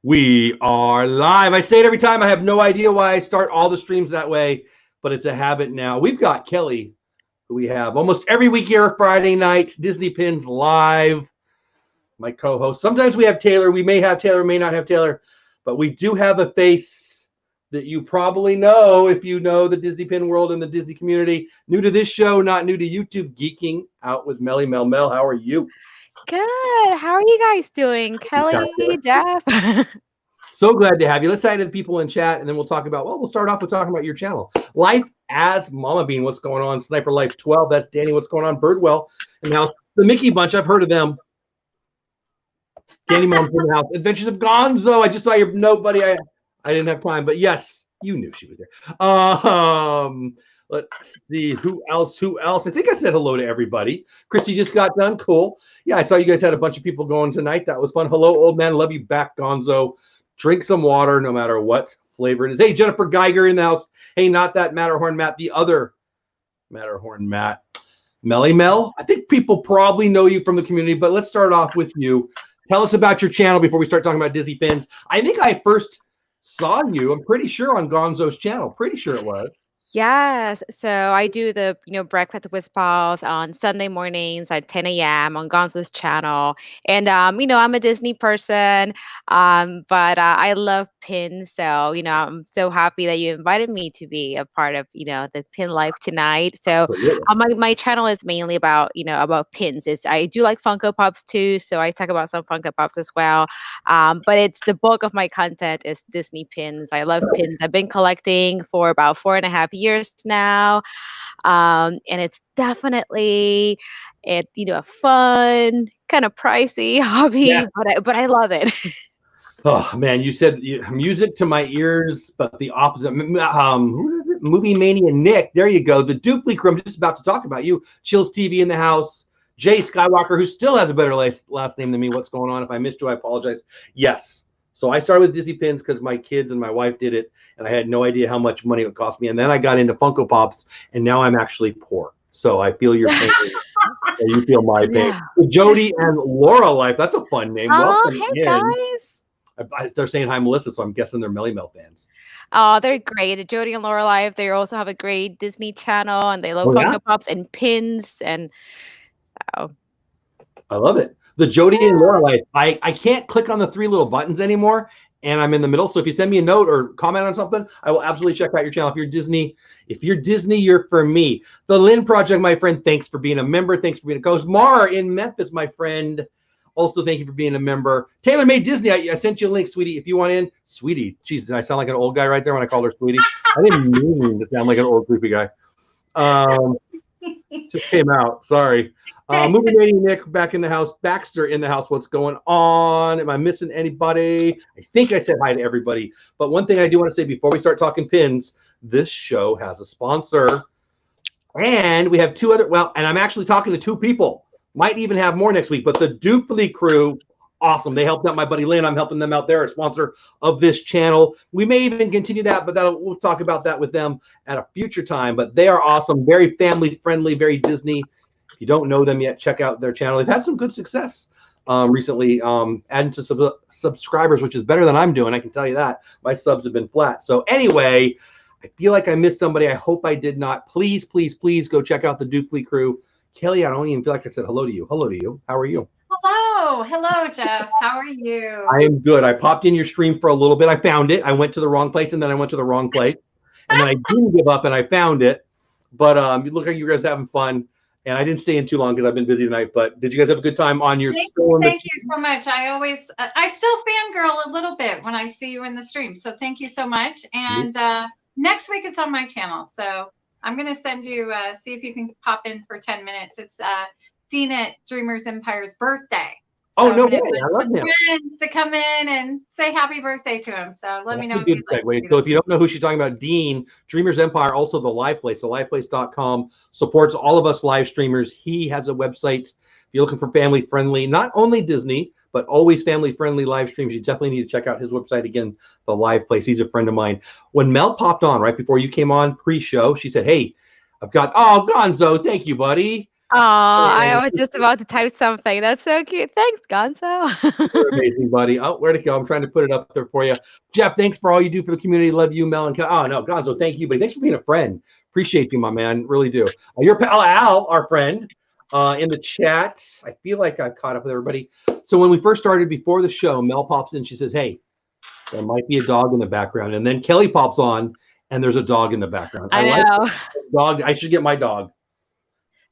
We are live. I say it every time. I have no idea why I start all the streams that way, but it's a habit now. We've got Kelly, who we have almost every week here, Friday night, Disney Pins Live, my co-host. Sometimes we have Taylor. We may have Taylor, may not have Taylor, but we do have a face that you probably know if you know the Disney Pin world and the Disney community. New to this show, not new to YouTube, Geeking Out with Melly Mel. Mel, how are you? Good. How are you guys doing? Kelly, Jeff? So glad to have you. Let's say to the people in chat, and then we'll talk about, we'll start off with talking about your channel. Life as Mama Bean, what's going on? Sniper Life 12, that's Danny, what's going on? Birdwell in the house. The Mickey Bunch, I've heard of them. Danny Mom's in the house. Adventures of Gonzo, I just saw your note, buddy. I didn't have time, but yes, you knew she was there. Let's see, who else? I think I said hello to everybody. Christy just got done. Cool. Yeah, I saw you guys had a bunch of people going tonight. That was fun. Hello, old man. Love you back, Gonzo. Drink some water, no matter what flavor it is. Hey, Jennifer Geiger in the house. Hey, not that Matterhorn Matt, the other Matterhorn Matt. Melly Mel, I think people probably know you from the community, but let's start off with you. Tell us about your channel before we start talking about Disney Pins. I think I first saw you, I'm pretty sure, on Gonzo's channel. Pretty sure it was. Yes. So I do the, Breakfast with Pals on Sunday mornings at 10 a.m. on Gonzo's channel. And, I'm a Disney person, but I love pins. So, I'm so happy that you invited me to be a part of, the Pin Life tonight. So my channel is mainly about, about pins. I do like Funko Pops too. So I talk about some Funko Pops as well. But it's the bulk of my content is Disney pins. I love pins. I've been collecting for about 4.5 years now, and it's definitely a fun, kind of pricey hobby, but I love it. Oh man, you said music to my ears, but the opposite. Who is it? Movie Mania Nick. There you go. The Dupli crew. I'm just about to talk about you. Chills TV in the house. Jay Skywalker, who still has a better last name than me. What's going on? If I missed you, I apologize. Yes. So I started with Disney Pins because my kids and my wife did it, and I had no idea how much money it would cost me. And then I got into Funko Pops, and now I'm actually poor. So I feel your pain. And you feel my pain. Yeah. Jody and Laura Life. That's a fun name. Welcome hey in. Guys. They're saying hi, Melissa, so I'm guessing they're Melly Mel fans. Oh, they're great. Jody and Laura Life. They also have a great Disney channel, and they love Funko Pops and pins. And I love it. The Jody and Laura Life. I can't click on the 3 little buttons anymore, and I'm in the middle. So if you send me a note or comment on something, I will absolutely check out your channel. If you're Disney, you're for me. The Lynn Project, my friend, thanks for being a member. Thanks for being a co-host. Mara in Memphis, my friend, also thank you for being a member. Taylor Made Disney, I sent you a link, sweetie. If you want in, sweetie. Jesus, I sound like an old guy right there when I called her sweetie. I didn't mean to sound like an old creepy guy. Just came out. Sorry. Movie Lady Nick back in the house. Baxter in the house. What's going on? Am I missing anybody? I think I said hi to everybody. But one thing I do want to say before we start talking pins, this show has a sponsor. And we have 2 other, and I'm actually talking to 2 people. Might even have more next week. But the Dupli crew, awesome. They helped out my buddy Lynn. I'm helping them out. They're a sponsor of this channel. We may even continue that, but we'll talk about that with them at a future time. But they are awesome, very family friendly, very Disney. If you don't know them yet, check out their channel. They've had some good success recently, adding to subscribers, which is better than I'm doing. I can tell you that. My subs have been flat. So anyway, I feel like I missed somebody. I hope I did not. Please, please, please go check out the Dupli crew. Kelly, I don't even feel like I said hello to you. Hello to you. How are you? Hello, Jeff. How are you? I am good. I popped in your stream for a little bit. I found it. I went to the wrong place, and then I went to the wrong place. And then I didn't give up, and I found it. But you look like you guys having fun. And I didn't stay in too long because I've been busy tonight. But did you guys have a good time on your stream? Thank you so much. I still fangirl a little bit when I see you in the stream. So thank you so much. And next week it's on my channel. So I'm going to send you, see if you can pop in for 10 minutes. It's Dean at Dreamers Empire's birthday. So no way! I love him. Friends to come in and say happy birthday to him. So let me know if you'd like. So if you don't know who she's talking about, Dean, Dreamers Empire, also the Live Place. The liveplace.com supports all of us live streamers. He has a website. If you're looking for family friendly, not only Disney, but always family friendly live streams, you definitely need to check out his website again, the Live Place. He's a friend of mine. When Mel popped on right before you came on pre-show, she said, "Hey, I've got Gonzo. Thank you, buddy." Oh, I was just about to type something. That's so cute. Thanks, Gonzo. You're amazing, buddy. Oh, where'd it go? I'm trying to put it up there for you. Jeff, thanks for all you do for the community. Love you, Mel. And oh, no, Gonzo, thank you. But thanks for being a friend. Appreciate you, my man. Really do. Your pal Al, our friend, in the chat. I feel like I caught up with everybody. So when we first started before the show, Mel pops in. She says, hey, there might be a dog in the background. And then Kelly pops on, and there's a dog in the background. I know. Like dog. I should get my dog.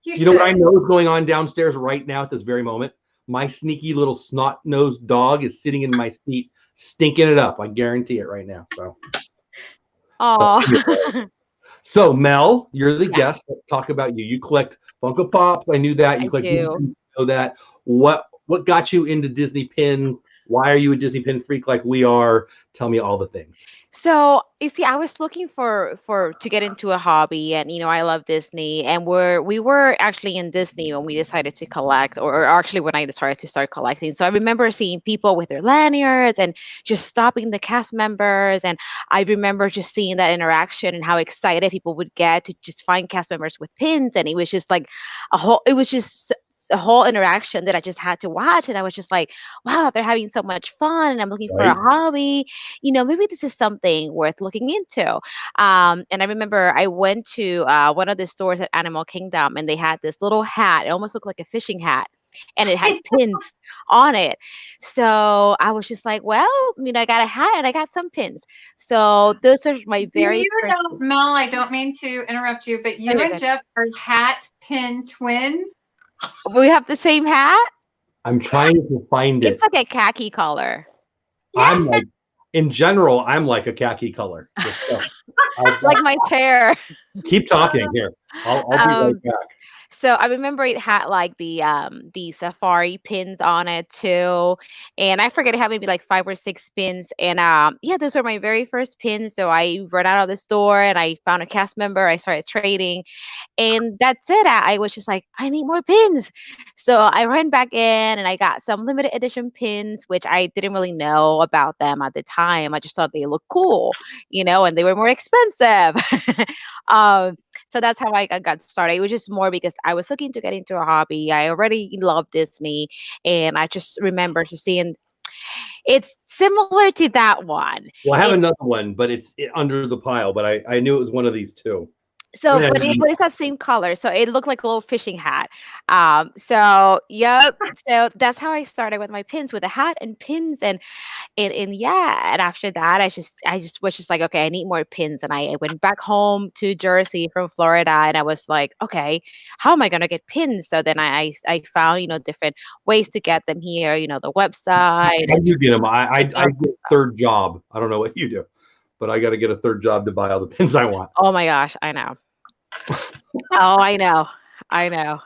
You know what I know is going on downstairs right now at this very moment? My sneaky little snot-nosed dog is sitting in my seat, stinking it up. I guarantee it right now. So Mel, you're the guest. Let's talk about you. You collect Funko Pops. I knew that. You collect. You know that. What got you into Disney pin? Why are you a Disney pin freak like we are? Tell me all the things. So you see, I was looking for to get into a hobby, and I love Disney, and we were actually in Disney when we decided to collect, or actually when I decided to start collecting. So I remember seeing people with their lanyards and just stopping the cast members, and I remember just seeing that interaction and how excited people would get to just find cast members with pins, and it was just like a whole interaction that I just had to watch, and I was just like, wow, they're having so much fun, and I'm looking for a hobby. Maybe this is something worth looking into. And I remember I went to one of the stores at Animal Kingdom, and they had this little hat. It almost looked like a fishing hat, and it had pins on it. So I was just like, well, I got a hat and I got some pins. So those are my very first. Mel, I don't mean to interrupt you, but you and Jeff are hat pin twins. We have the same hat? I'm trying to find it. It's like a khaki color. I'm like, in general, I'm like a khaki color. Like my chair. Keep talking here. I'll be right back. So I remember it had like the safari pins on it too, and I forget it had maybe like 5 or 6 pins, and those were my very first pins. So I ran out of the store and I found a cast member. I started trading, and that's it. I was just like, I need more pins. So I ran back in and I got some limited edition pins, which I didn't really know about them at the time. I just thought they looked cool, and they were more expensive. So that's how I got started. It was just more because I was looking to get into a hobby. I already love Disney, and I just remember just seeing it's similar to that one. Well, I have another one, but it's under the pile. But I knew it was one of these two. So, but it's that same color. So it looked like a little fishing hat. So yep. So that's how I started with my pins, with a hat and pins, and after that, I just was just like, okay, I need more pins, and I went back home to Jersey from Florida, and I was like, okay, how am I gonna get pins? So then I found different ways to get them here. The website. How do you get them? I get a third job. I don't know what you do, but I got to get a third job to buy all the pins I want. Oh my gosh, I know. Oh, I know.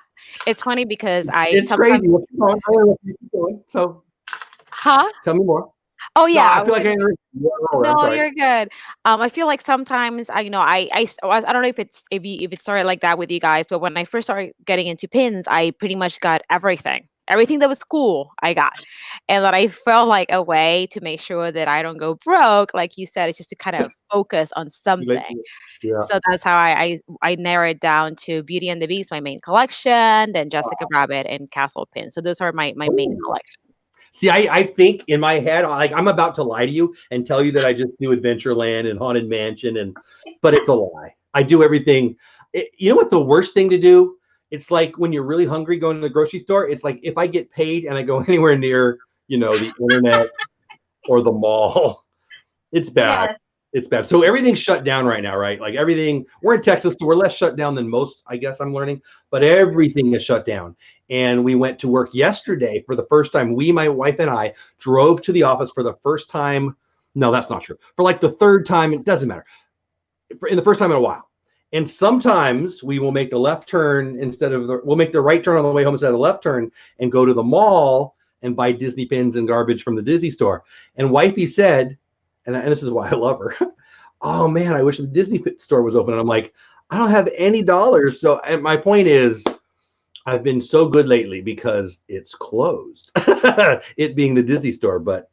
It's funny because it's crazy. So, tell me more. Oh yeah, no, I feel like no, you're good. I feel like sometimes I don't know if it started like that with you guys, but when I first started getting into pins, I pretty much got everything. Everything that was cool, I got. And that I felt like a way to make sure that I don't go broke, like you said, it's just to kind of focus on something. Yeah. So that's how I narrowed down to Beauty and the Beast, my main collection, then Jessica Rabbit and Castle Pin. So those are my main collections. See, I think in my head, like I'm about to lie to you and tell you that I just do Adventureland and Haunted Mansion, but it's a lie. I do everything. You know what the worst thing to do? It's like when you're really hungry going to the grocery store. It's like if I get paid and I go anywhere near, the internet or the mall, it's bad. Yes. It's bad. So everything's shut down right now, right? Like everything, we're in Texas, so we're less shut down than most, I guess I'm learning, but everything is shut down. And we went to work yesterday for the first time. My wife and I drove to the office for the first time. No, that's not true. For like the third time, it doesn't matter. In the first time in a while. And sometimes we will make the left turn we'll make the right turn on the way home instead of the left turn and go to the mall and buy Disney pins and garbage from the Disney store. And wifey said, and this is why I love her, oh man, I wish the Disney store was open. And I'm like, I don't have any dollars. So, and my point is, I've been so good lately because it's closed, it being the Disney store, but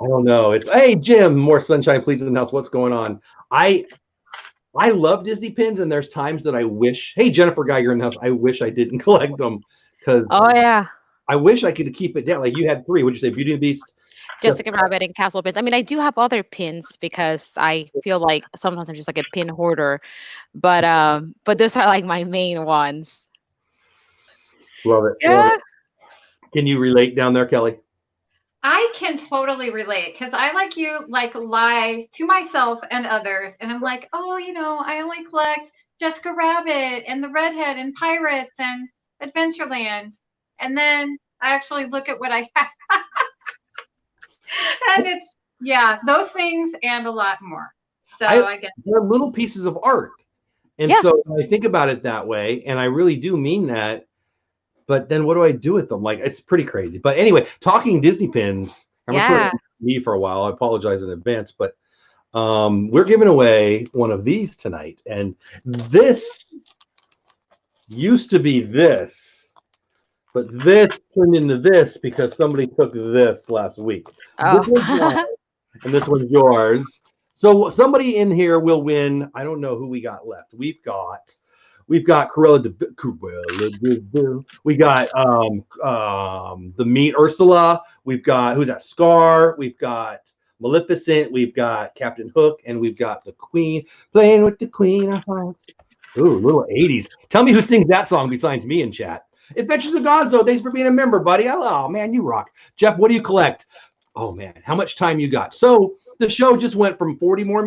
I don't know. It's, hey, Jim, more sunshine, please, in the house. What's going on? I love Disney pins, and there's times that I wish. Hey, Jennifer Geiger in the house. I wish I didn't collect them because Oh yeah. I wish I could keep it down. Like you had 3. Would you say Beauty and the Beast? Jessica Rabbit and Castle pins. I mean, I do have other pins because I feel like sometimes I'm just like a pin hoarder, but those are like my main ones. Love it. Love Yeah. it. Can you relate down there, Kelly? I can totally relate because I, like you, like lie to myself and others, and I'm like, oh, I only collect Jessica Rabbit and the Redhead and Pirates and Adventureland, and then I actually look at what I have, and it's those things and a lot more. So I guess they're little pieces of art, and Yeah. so I think about it that way, and I really do mean that. But then what do I do with them? Like, it's pretty crazy. But anyway, talking Disney pins, I'm gonna put it Yeah. on me for a while. I apologize in advance, but we're giving away one of these tonight, and this used to be this, but this turned into this because somebody took this last week. So this one's mine, Oh. and this one's yours. So somebody in here will win. I don't know who we got left. We've got Cruella de Vil. We got the meat Ursula. We've got who's that? Scar. We've got Maleficent. We've got Captain Hook, and we've got the Queen playing with the Queen of Hearts. Ooh, little 80s. Tell me who sings that song besides me in chat. Adventures of Gonzo. Thanks for being a member, buddy. Oh man, you rock. Jeff, what do you collect? Oh man, how much time you got? So the show just went from 49 more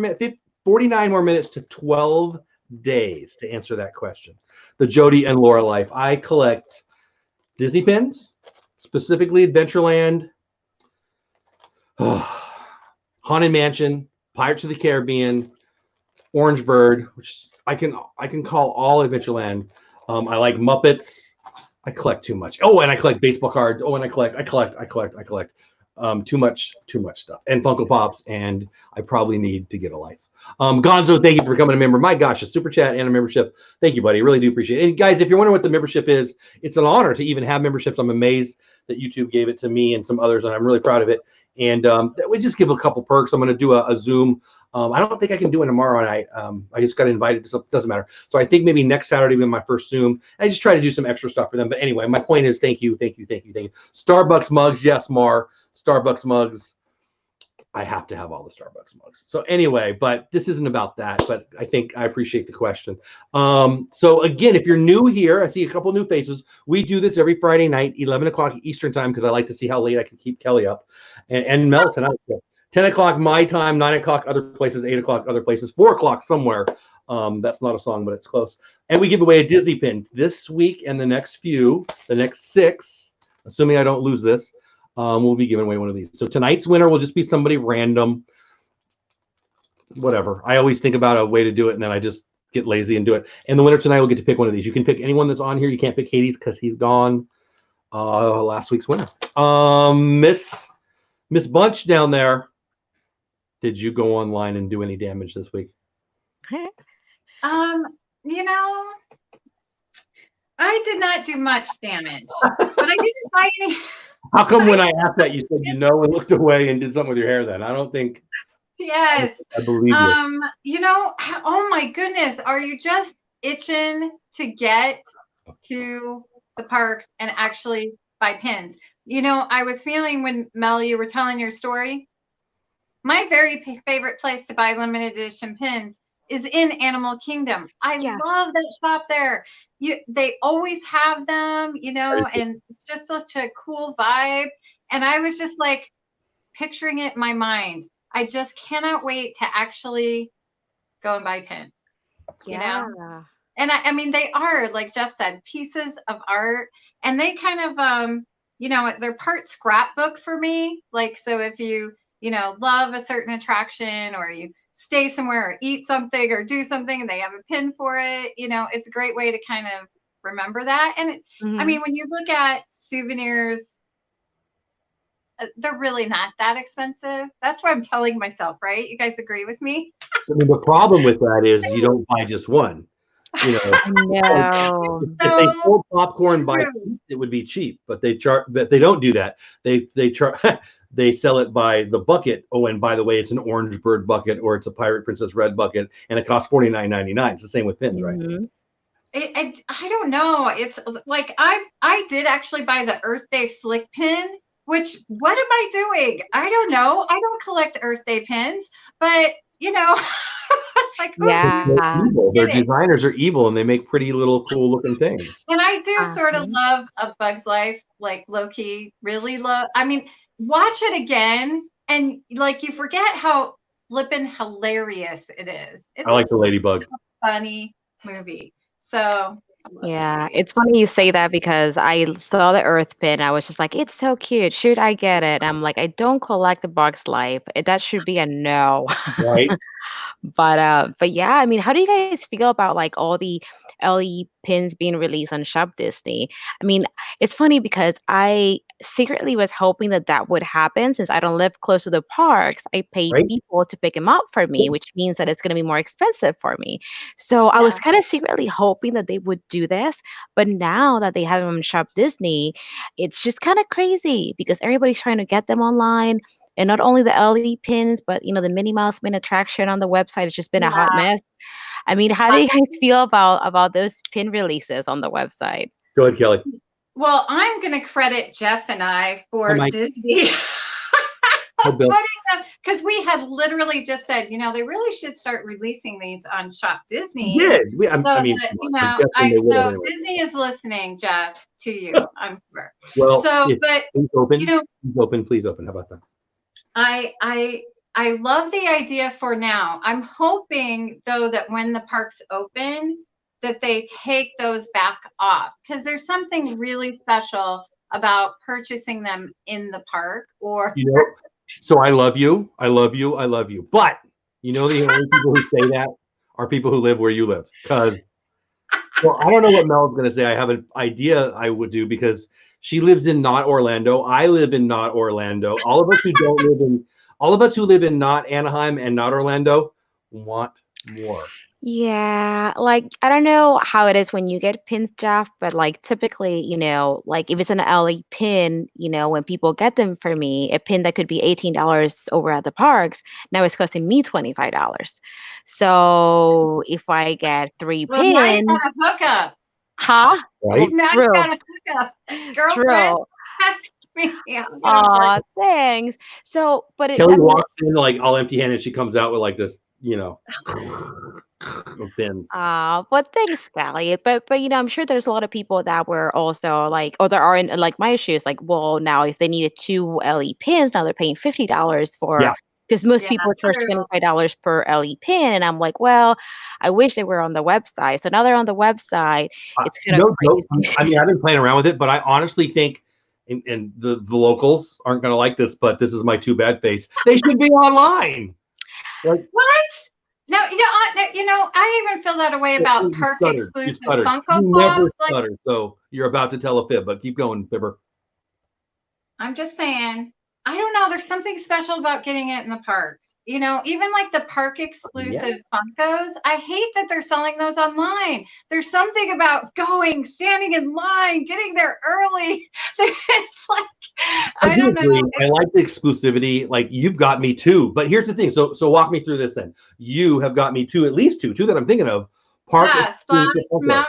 minutes to 12 days to answer that question. The Jody and Laura life. I collect Disney pins, specifically Adventureland, Haunted Mansion, Pirates of the Caribbean, Orange Bird, which I can call all Adventureland. I like Muppets. I collect too much. Oh, and I collect baseball cards. Oh, and I collect. Too much stuff. And Funko Pops, and I probably need to get a life. Gonzo, thank you for becoming a member. My gosh, a super chat and a membership. Thank you, buddy. Really do appreciate it. And guys, if you're wondering what the membership is, it's an honor to even have memberships. I'm amazed that YouTube gave it to me and some others, and I'm really proud of it. And we just give a couple perks. I'm going to do a Zoom. I don't think I can do it tomorrow night. I just got invited to something. Doesn't matter. So I think maybe next Saturday will be my first Zoom. I just try to do some extra stuff for them. But anyway, my point is thank you. Starbucks mugs. Yes, Mar. Starbucks mugs. I have to have all the Starbucks mugs. So anyway, but this isn't about that, but I think I appreciate the question. So again, if you're new here, I see a couple new faces. We do this every Friday night, 11 o'clock Eastern time, because I like to see how late I can keep Kelly up and Mel tonight. 10 o'clock my time, 9 o'clock other places, 8 o'clock other places, 4 o'clock somewhere. That's not a song, but it's close. And we give away a Disney pin this week and the next 6, assuming I don't lose this. We'll be giving away one of these. So tonight's winner will just be somebody random. Whatever. I always think about a way to do it, and then I just get lazy and do it. And the winner tonight will get to pick one of these. You can pick anyone that's on here. You can't pick Hades because he's gone. Last week's winner. Miss Bunch down there. Did you go online and do any damage this week? I did not do much damage, but I didn't buy any. How come when I asked that you said and looked away and did something with your hair then? I don't think. Yes. I believe you. Oh my goodness, are you just itching to get to the parks and actually buy pins? I was feeling when Mel, you were telling your story, my very favorite place to buy limited edition pins is in Animal Kingdom. I love that shop there. They always have them, and it's just such a cool vibe. And I was just like picturing it in my mind. I just cannot wait to actually go and buy pins. Yeah. And I mean, they are, like Jeff said, pieces of art, and they kind of, they're part scrapbook for me. Like, so if you love a certain attraction, or you stay somewhere or eat something or do something and they have a pin for it, it's a great way to kind of remember that. And I mean, when you look at souvenirs, they're really not that expensive. That's what I'm telling myself, right? You guys agree with me? I mean, the problem with that is you don't buy just one. You know, I know. if they So sold popcorn by true. piece, it would be cheap, but they don't do that. They charge they sell it by the bucket. Oh, and by the way, it's an Orange Bird bucket or it's a Pirate Princess Red bucket, and it costs $49.99. It's the same with pins, right? Mhm. I don't know. It's like I did actually buy the Earth Day flick pin, which what am I doing? I don't know. I don't collect Earth Day pins, but you know, it's like who They're Yeah. evil. Their did it? designers are evil, and they make pretty little cool looking things. And I do sort of Uh-huh. love A Bug's Life, like low key, really love. I mean, watch it again, and like you forget how flippin' hilarious it is. I It's like the a ladybug. funny movie. So I love that Yeah, movie. it's funny you say that because I saw the Earth pin. I was just like, it's so cute. Should I get it? I'm like, I don't collect the Bugs Life. That should be a no. Right? But yeah, I mean, how do you guys feel about like all the LE pins being released on Shop Disney? I mean, it's funny because I secretly was hoping that that would happen since I don't live close to the parks. I pay Right? people to pick them up for me, which means that it's going to be more expensive for me. So I was Yeah. kind of secretly hoping that they would do this, but now that they have them on Shop Disney, it's just kind of crazy because everybody's trying to get them online. And not only the LED pins, but the Minnie Mouse Min attraction on the website has just been a hot Yeah. mess. I mean, how do you guys feel about those pin releases on the website? Go ahead, Kelly. Well, I'm going to credit Jeff and I Hi, for Mike. Disney Hi, Bill. putting them because we had literally just said, they really should start releasing these on Shop We Disney. did. So I mean, that, I'm guessing they would have so anyway. Disney is listening, Jeff, to you, I'm sure. Well, So, if but please open, you know, please open. How about that? I love the idea for now. I'm hoping though that when the parks open, that they take those back off because there's something really special about purchasing them in the park or You know, so I love you. I love you. I love you. But the only people who say that are people who live where you live. Because well, I don't know what Mel's going to say. I have an idea I would do because she lives in not Orlando. I live in not Orlando. All of us who live in not Anaheim and not Orlando want more. Yeah, like I don't know how it is when you get pins, Jeff, but like typically, like if it's an LE pin, when people get them for me, a pin that could be $18 over at the parks, now it's costing me $25. So if I get three well, now you got pins, a hookup. huh? Right? Now you True, got a hookup. Girlfriend, true. ask me. I'll get 'em for you. Aw, thanks. So, but Kelly I mean, walks in like all empty handed. She comes out with like this, of pins. but thanks, Sally. But I'm sure there's a lot of people that were also like, or there are in like my shoes, like, well, now if they needed two LE pins, now they're paying $50 Yeah. because most Yeah, people charge true. $25 per LE pin, and I'm like, well, I wish they were on the website. So now they're on the website. It's kind of No joke. crazy. I mean, I've been playing around with it, but I honestly think, and the locals aren't going to like this, but this is my too bad face. They should be online. Like, What? No, I even feel that way about you park stuttered. You exclusive stuttered. Funko You Pops. never Like, stutter. So you're about to tell a fib, but keep going, fibber. I'm just saying, I don't know. There's something special about getting it in the parks. Even like the park Yeah. exclusive Funkos, I hate that they're selling those online. There's something about standing in line, getting there early. It's like, I do don't agree. know. I like the exclusivity. Like you've got me too. But here's the thing. So walk me through this then. You have got me at least two that I'm thinking of. Park Yeah, Splash exclusive Funko.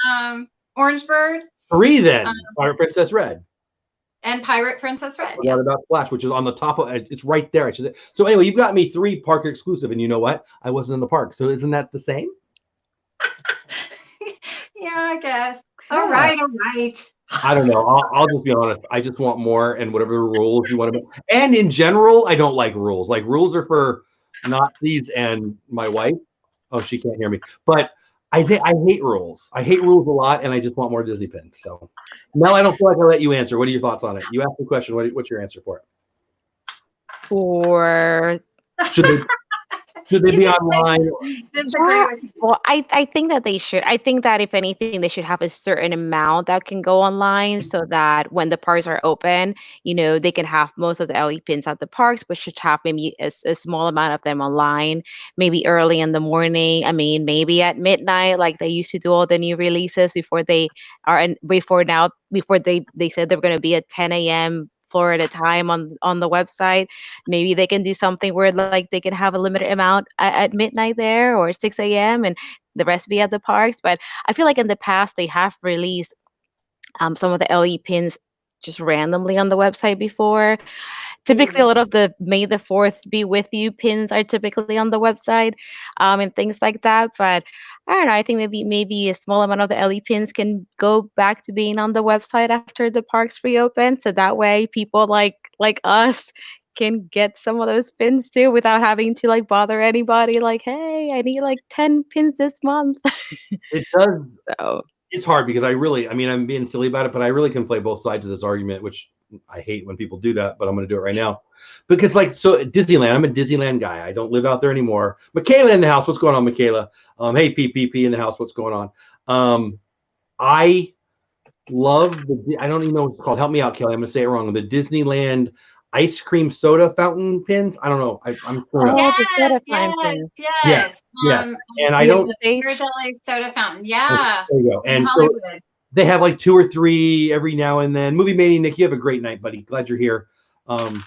Mountain, Orange Bird, 3 then. Pirate Princess Red. and Pirate Princess Red. Forgot Yeah. about Splash, which is on the top of it's right there. So anyway, you've got me 3 park exclusive, and you know what? I wasn't in the park, so isn't that the same? Yeah, I guess. Yeah. All right. I don't know. I'll just be honest. I just want more, and whatever rules you want to make. And in general, I don't like rules. Like rules are for Nazis and my wife. Oh, she can't hear me. But I hate rules. I hate rules a lot, and I just want more Disney pins. So, Mel, I don't feel like I let you answer. What are your thoughts on it? You asked the question. What's your answer for it? For Should they Should they You be can online? disagree with me. Well, I think that they should. I think that if anything, they should have a certain amount that can go online so that when the parks are open, they can have most of the LED pins at the parks, but should have maybe a small amount of them online, maybe early in the morning. I mean, maybe at midnight, like they used to do all the new releases before they are in, before they said they're going to be at 10 a.m. Florida time on the website. Maybe they can do something where like they can have a limited amount at midnight there or 6 a.m. and the rest be at the parks. But I feel like in the past they have released some of the LE pins just randomly on the website before. Typically, a lot of the May the 4th be with you pins are typically on the website, and things like that. But I don't know. I think maybe a small amount of the LE pins can go back to being on the website after the parks reopen, so that way people like us can get some of those pins too without having to like bother anybody. Like, hey, I need like 10 pins this month. It does. So It's hard because I mean, I'm being silly about it, but I really can play both sides of this argument, which I hate when people do that, but I'm going to do it right now. Because, like, so Disneyland, I'm a Disneyland guy. I don't live out there anymore. Michaela in the house. What's going on, Michaela? Hey, PPP in the house. What's going on? I love I don't even know what it's called. Help me out, Kelly. I'm going to say it wrong. The Disneyland ice cream soda fountain pins. I don't know. I'm screwing up. oh, the soda Yes, fountain thing. yes. Yes. And I Yeah, don't. the stage. Ghirardelli soda fountain. Yeah, There you go. in And so Hollywood. they have like 2 or 3 every now and then. Movie Mania, Nick, you have a great night, buddy. Glad you're here. And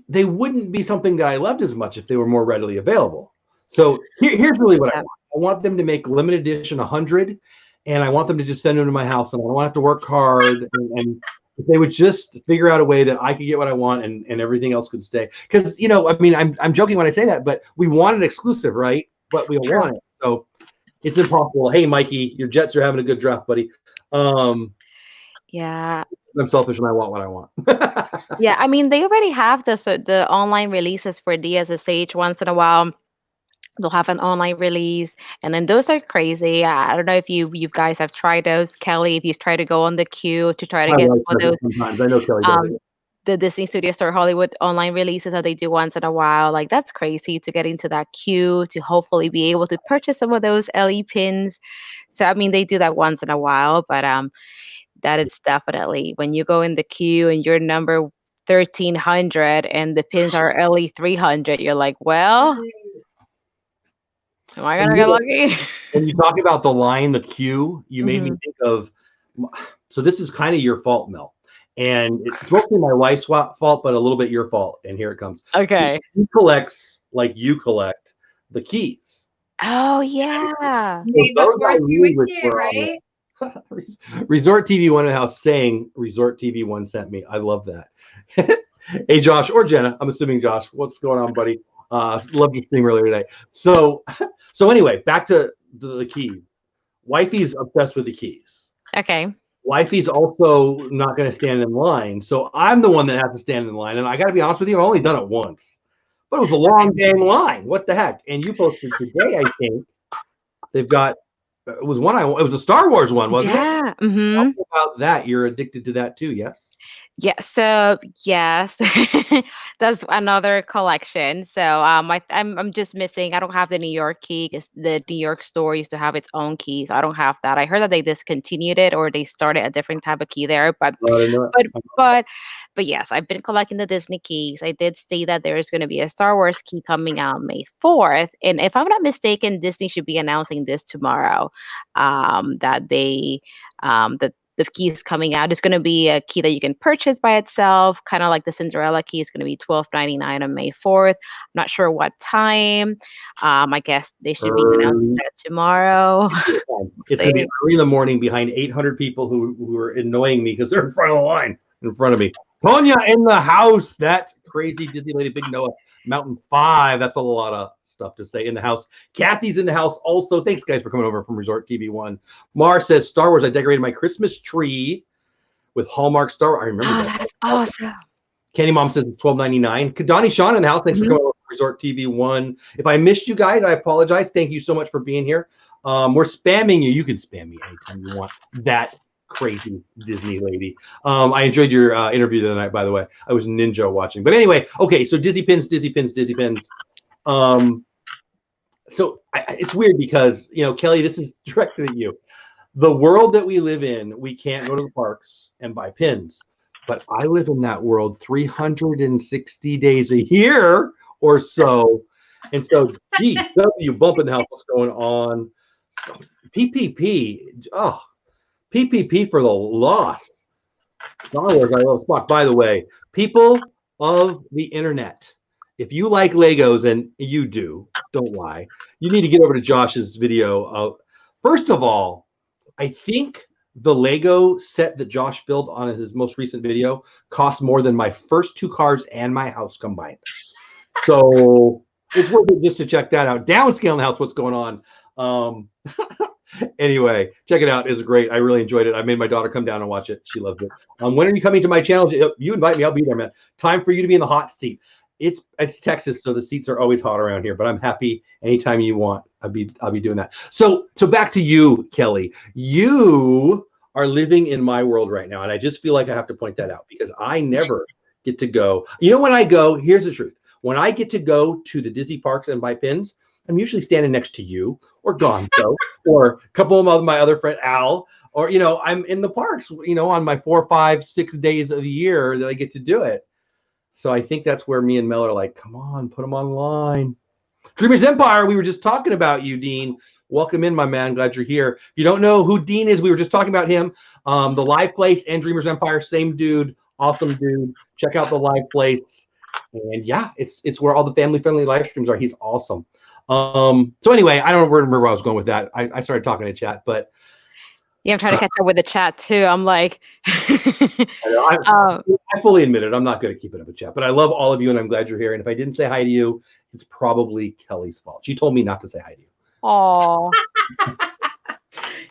they wouldn't be something that I loved as much if they were more readily available. So here's really what I want. I want them to make limited edition 100, and I want them to just send them to my house, and I don't want to have to work hard. And if they would just figure out a way that I could get what I want and everything else could stay. Because, I mean, I'm joking when I say that, but we want it exclusive, right? But we don't want it. So it's impossible. Hey, Mikey, your Jets are having a good draft, buddy. Yeah. I'm selfish and I want what I want. Yeah, I mean, they already have the online releases for DSSH once in a while. They'll have an online release, and then those are crazy. I don't know if you guys have tried those, Kelly. If you've tried to go on the queue to try to I get like some of those, sometimes. I know Kelly does um, it. the Disney Studio Store Hollywood online releases that they do once in a while. Like that's crazy to get into that queue to hopefully be able to purchase some of those LE pins. So I mean, they do that once in a while, but that is definitely when you go in the queue and you're number 1300 and the pins are LE 300, you're like, well, am I gonna get lucky? When you talk about the line, the queue, you made me think of. So this is kind of your fault, Mel, and it's mostly my wife's fault, but a little bit your fault. And here it comes. Okay. So he collects like you collect the keys. Oh yeah. May the 4th be with you, right? Resort TV One in the house saying Resort TV One sent me. I love that. Hey Josh or Jenna, I'm assuming Josh. What's going on, buddy? Loved your stream earlier today. So anyway, back to the keys. Wifey's obsessed with the keys. Okay. Wifey's also not going to stand in line, so I'm the one that has to stand in line. And I got to be honest with you, I've only done it once, but it was a long dang line. What the heck? And you posted today, I think they've got. It was one. It was a Star Wars one, wasn't it? Yeah. Talk about that. You're addicted to that too, yes? Yeah, so yes, that's another collection. So I'm just missing. I don't have the New York key because the New York store used to have its own key, so I don't have that. I heard that they discontinued it or they started a different type of key there, but but but yes, I've been collecting the Disney keys. I did see that there is going to be a Star Wars key coming out May 4th, and if I'm not mistaken, Disney should be announcing this tomorrow. That they that the key is coming out. It's going to be a key that you can purchase by itself, kind of like the Cinderella key. It's going to be $12.99 on May 4th. I'm not sure what time. I guess they should be announcing that tomorrow. It's going to be early in the morning behind 800 people who are annoying me because they're in front of the line in front of me. Tonya in the house. That crazy Disney lady, Big Noah, Mountain 5. That's a lot of stuff to say in the house. Kathy's in the house also. Thanks, guys, for coming over from Resort TV One. Mar says, Star Wars, I decorated my Christmas tree with Hallmark Star Wars. I remember that. That's awesome. Candy Mom says it's $12.99. Donnie Sean in the house. Thanks for coming over from Resort TV One. If I missed you guys, I apologize. Thank you so much for being here. We're spamming you. You can spam me anytime you want. That crazy Disney lady. I enjoyed your interview the other night, by the way. I was ninja watching. But anyway, okay, so Dizzy Pins, Dizzy Pins, Dizzy Pins. So it's weird because, Kelly, this is directed at you. The world that we live in, we can't go to the parks and buy pins. But I live in that world 360 days a year or so. And so, GW bumping the house, what's going on? PPP, PPP for the loss. Star Wars, I love Spock. By the way, people of the internet, if you like Legos, and you do, don't lie, you need to get over to Josh's video. First of all, I think the Lego set that Josh built on his most recent video cost more than my first 2 cars and my house combined. So it's worth it just to check that out. Downscale in the house, what's going on? Anyway, check it out. It was great. I really enjoyed it. I made my daughter come down and watch it. She loved it. When are you coming to my channel? You invite me, I'll be there, man. Time for you to be in the hot seat. It's Texas, so the seats are always hot around here, but I'm happy anytime you want. I'll be doing that. So back to you, Kelly. You are living in my world right now, and I just feel like I have to point that out because I never get to go. When I go, here's the truth. When I get to go to the Disney parks and buy pins, I'm usually standing next to you or Gonzo or a couple of my other friend Al, or I'm in the parks, on my 4, 5, 6 days of the year that I get to do it. So I think that's where me and Mel are like, come on, put them online. Dreamers Empire, we were just talking about you, Dean. Welcome in, my man. Glad you're here. If you don't know who Dean is, we were just talking about him. The Live Place and Dreamers Empire, same dude, awesome dude. Check out the Live Place. And yeah, it's where all the family-friendly live streams are. He's awesome. So anyway, I don't remember where I was going with that. I started talking to chat, but yeah, I'm trying to catch up with the chat too. I'm like, I fully admit it. I'm not good at keeping up with chat, but I love all of you, and I'm glad you're here. And if I didn't say hi to you, it's probably Kelly's fault. She told me not to say hi to you. oh,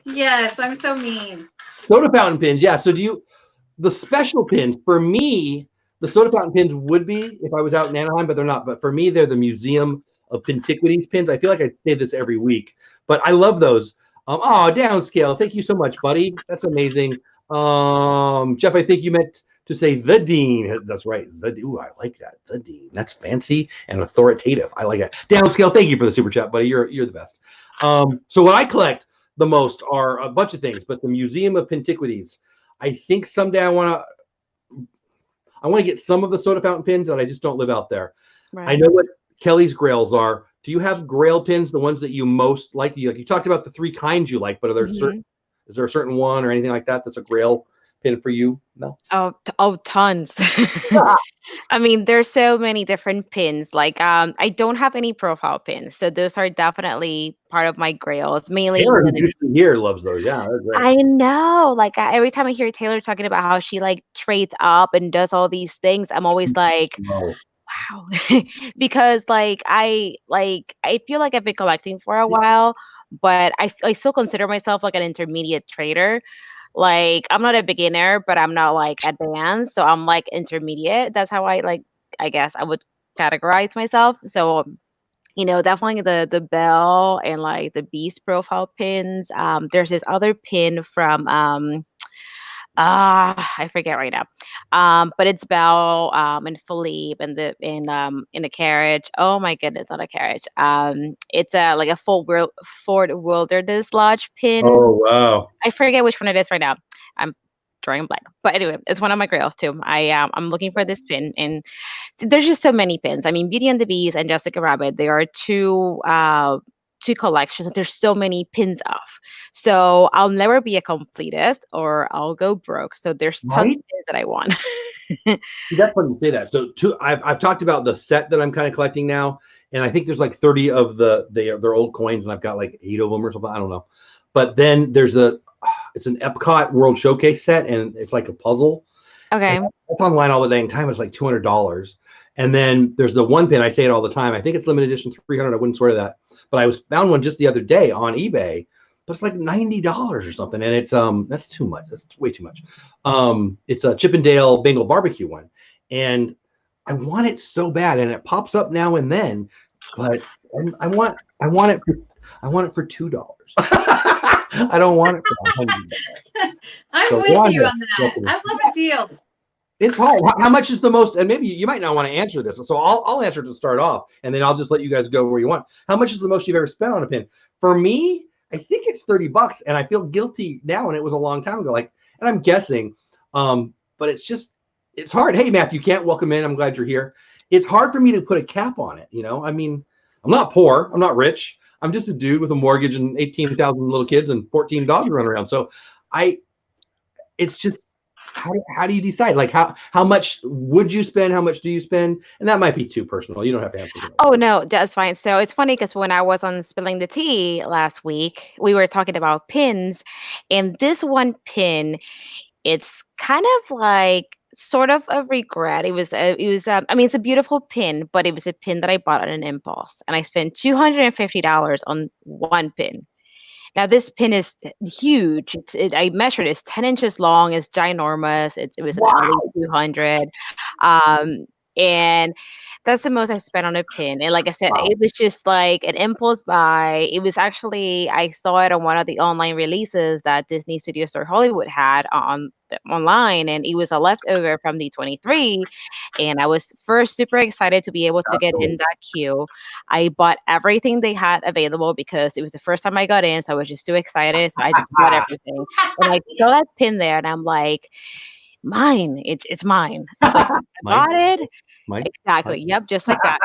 Yes, I'm so mean. Soda fountain pins, yeah. So the special pins for me? The soda fountain pins would be if I was out in Anaheim, but they're not. But for me, they're the Museum of Pintiquities pins. I feel like I say this every week, but I love those. Downscale. Thank you so much, buddy. That's amazing. Jeff, I think you meant to say the Dean. That's right. I like that. The Dean. That's fancy and authoritative. I like that. Downscale. Thank you for the super chat, buddy. You're the best. So what I collect the most are a bunch of things, but the Museum of Pintiquities. I think someday I want to get some of the soda fountain pins, and I just don't live out there. Right. I know what Kelly's grails are. Do you have grail pins, the ones that you most like? You talked about the 3 kinds you like, but are there certain? Is there a certain one or anything like that that's a grail pin for you? No. Oh, tons. I mean, there's so many different pins. Like, I don't have any profile pins, so those are definitely part of my grails. Mainly, Taylor, who usually here, loves those. Yeah, they're great. I know. Like, every time I hear Taylor talking about how she like trades up and does all these things, I'm always like, wow. Because I feel like I've been collecting for a while, but I still consider myself like an intermediate trader. Like, I'm not a beginner, but I'm not like advanced, so I'm like intermediate. That's how I guess I would categorize myself. So definitely the Bell and like the Beast profile pins. There's this other pin from I forget right now. But it's Belle and Philippe and in a carriage. Oh my goodness, not a carriage. It's like a Ford Wilderness Lodge pin. Oh wow. I forget which one it is right now. I'm drawing a blank. But anyway, it's one of my grails too. I'm looking for this pin, and there's just so many pins. I mean, Beauty and the Beast and Jessica Rabbit, they are two collections that there's so many pins of. So I'll never be a completist or I'll go broke. So there's tons of pins that I want. That's funny you say that. So I've talked about the set that I'm kind of collecting now, and I think there's like 30 of their old coins, and I've got like 8 of them or something. I don't know. But then there's it's an Epcot World Showcase set, and it's like a puzzle. Okay. It's online all the dang time. It's like $200. And then there's the one pin. I say it all the time. I think it's limited edition 300. I wouldn't swear to that. But I found one just the other day on eBay, but it's like $90 or something. And it's that's too much. That's way too much. It's a Chippendale Bengal barbecue one. And I want it so bad. And it pops up now and then, but I want it for $2. I don't want it for $100. I'm So with you on that. welcome. I love a deal. It's hard. How much is the most? And maybe you might not want to answer this, so I'll answer to start off, and then I'll just let you guys go where you want. How much is the most you've ever spent on a pin? For me, I think it's $30, and I feel guilty now, and it was a long time ago. Like, and I'm guessing, but it's hard. Hey, Matthew Kent, welcome in. I'm glad you're here. It's hard for me to put a cap on it. You know, I mean, I'm not poor. I'm not rich. I'm just a dude with a mortgage and 18,000 little kids and 14 dogs running around. So it's just, how do you decide? Like, how much would you spend? How much do you spend? And that might be too personal. You don't have to answer that. Oh no, that's fine. So it's funny because when I was on Spilling the Tea last week, we were talking about pins, and this one pin, it's kind of like sort of a regret. I mean, it's a beautiful pin, but it was a pin that I bought on an impulse, and I spent $250 on one pin. Now this pin is huge. I measured it. It's 10 inches long. It's ginormous. It was an Wow. LE 200. And that's the most I spent on a pin. And like I said, Wow. it was just like an impulse buy. It was actually, I saw it on one of the online releases that Disney Studio Store Hollywood had online, and it was a leftover from the 23. And I was first super excited to be able to get in that queue. I bought everything they had available because it was the first time I got in, so I was just too excited. So I just bought everything. And I saw that pin there, and I'm like, mine. It's mine. So I got it. Exactly. Yep. Just like that.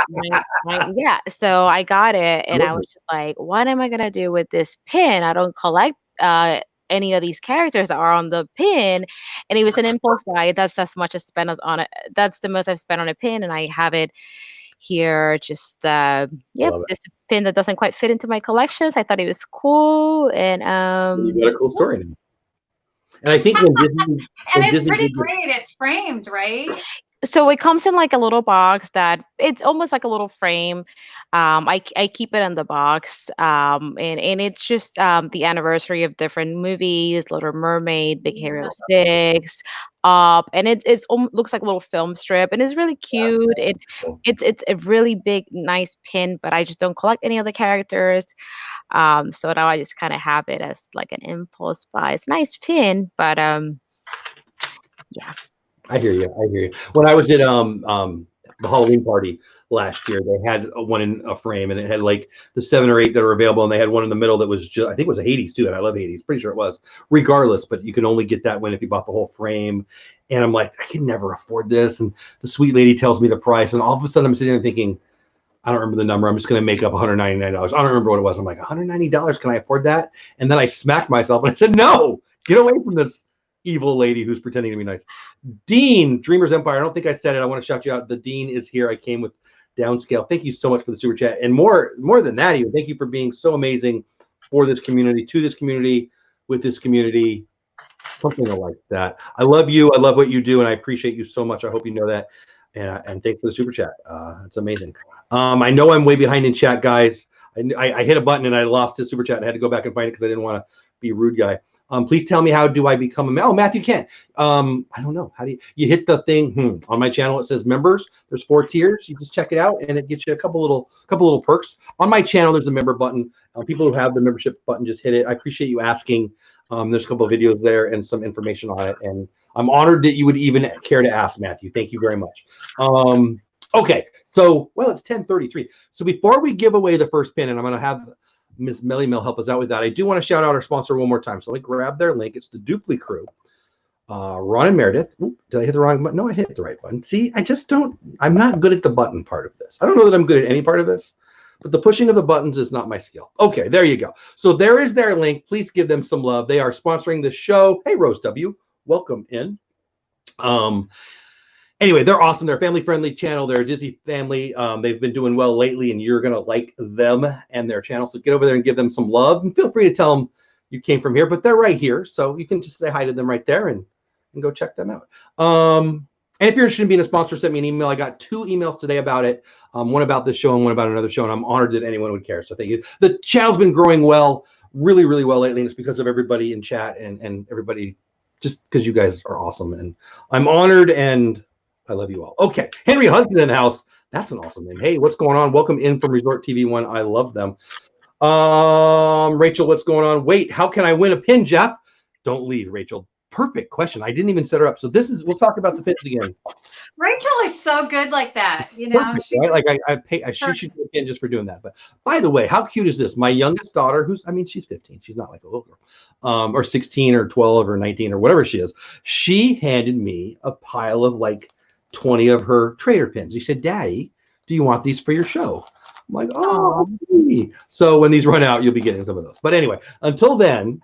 Mine. Yeah. So I got it, and I was just like, what am I gonna do with this pin? I don't collect any of these characters that are on the pin, and it was an impulse buy. That's as much as spent on it. That's the most I've spent on a pin, and I have it here. Just just a pin that doesn't quite fit into my collections. I thought it was cool, and you got a cool story now. And I think when Disney, and it's pretty great. It's framed, right? So it comes in like a little box that it's almost like a little frame. I keep it in the box, and it's just the anniversary of different movies: Little Mermaid, Big Hero 6, Up, and it looks like a little film strip, and it's really cute. It's a really big, nice pin, but I just don't collect any of the characters. So now I just kind of have it as like an impulse buy. It's a nice pin, but yeah. I hear you. When I was at the Halloween party last year, they had one in a frame, and it had like the 7 or 8 that are available, and they had one in the middle that was just, I think it was a Hades too, and I love Hades. Pretty sure it was. Regardless, but you can only get that one if you bought the whole frame. And I'm like, I can never afford this. And the sweet lady tells me the price, and all of a sudden I'm sitting there thinking, I don't remember the number. I'm just going to make up $199. I don't remember what it was. I'm like, $190? Can I afford that? And then I smacked myself and I said, no, get away from this evil lady who's pretending to be nice. Dean, Dreamers Empire. I don't think I said it. I want to shout you out. The Dean is here. I came with downscale. Thank you so much for the super chat. And more than that, even thank you for being so amazing for this community, to this community, with this community, something like that. I love you. I love what you do, and I appreciate you so much. I hope you know that. And thanks for the super chat. It's amazing. I know I'm way behind in chat, guys. I hit a button and I lost his super chat. I had to go back and find it because I didn't want to be a rude guy. Please tell me, how do I become a oh, Matthew Kent. I don't know. How do you hit the thing on my channel? It says members. There's 4 tiers. You just check it out, and it gets you a couple little perks. On my channel, there's a member button. People who have the membership button, just hit it. I appreciate you asking. There's a couple of videos there and some information on it, and I'm honored that you would even care to ask, Matthew. Thank you very much. Okay, so it's 10:33. So before we give away the first pin, and I'm going to have Ms. Melly Mill help us out with that, I do want to shout out our sponsor one more time. So let me grab their link. It's the Doofly Crew. Ron and Meredith. Ooh, did I hit the wrong button? No, I hit the right button. See, I'm not good at the button part of this. I don't know that I'm good at any part of this, but the pushing of the buttons is not my skill. Okay, there you go. So there is their link. Please give them some love. They are sponsoring the show. Hey, Rose W. Welcome in. Anyway, they're awesome. They're a family-friendly channel. They're a Disney family. They've been doing well lately, and you're going to like them and their channel. So get over there and give them some love. And feel free to tell them you came from here, but they're right here. So you can just say hi to them right there and go check them out. And if you're interested in being a sponsor, send me an email. I got 2 emails today about it. One about this show and one about another show, and I'm honored that anyone would care. So thank you. The channel's been growing well, really, really well lately, and it's because of everybody in chat and everybody, just because you guys are awesome. And I'm honored, and I love you all. Okay, Henry Hudson in the house. That's an awesome name. Hey, what's going on? Welcome in from Resort TV 1. I love them. Rachel, what's going on? Wait, how can I win a pin, Jeff? Don't leave, Rachel. Perfect question. I didn't even set her up. So we'll talk about the pins again. Rachel is so good like that. You know, Perfect, right? Like she should do a pin just for doing that. But by the way, how cute is this? My youngest daughter, she's 15. She's not like a little girl, or 16 or 12 or 19 or whatever she is. She handed me a pile of like 20 of her trader pins. She said, Daddy, do you want these for your show? I'm like, oh, so when these run out, you'll be getting some of those. But anyway, until then,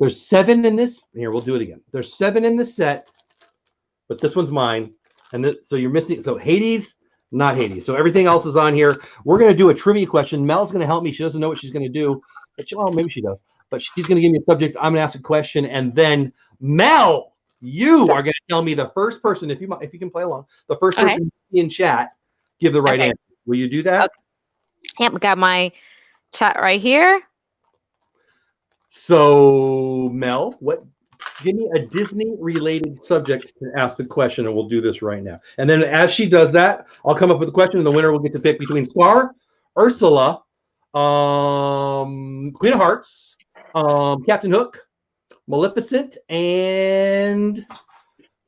there's 7 in this. Here, we'll do it again. There's 7 in this set, but this one's mine. And so you're missing. So Hades, not Hades. So everything else is on here. We're going to do a trivia question. Mel's going to help me. She doesn't know what she's going to do. But maybe she does. But she's going to give me a subject. I'm going to ask a question. And then Mel, you are going to tell me the first person, if you can play along, the first person in chat, give the right answer. Will you do that? Okay. Yep, got my chat right here. So, Mel, give me a Disney-related subject to ask the question, and we'll do this right now. And then as she does that, I'll come up with a question, and the winner will get to pick between Scar, Ursula, Queen of Hearts, Captain Hook, Maleficent, and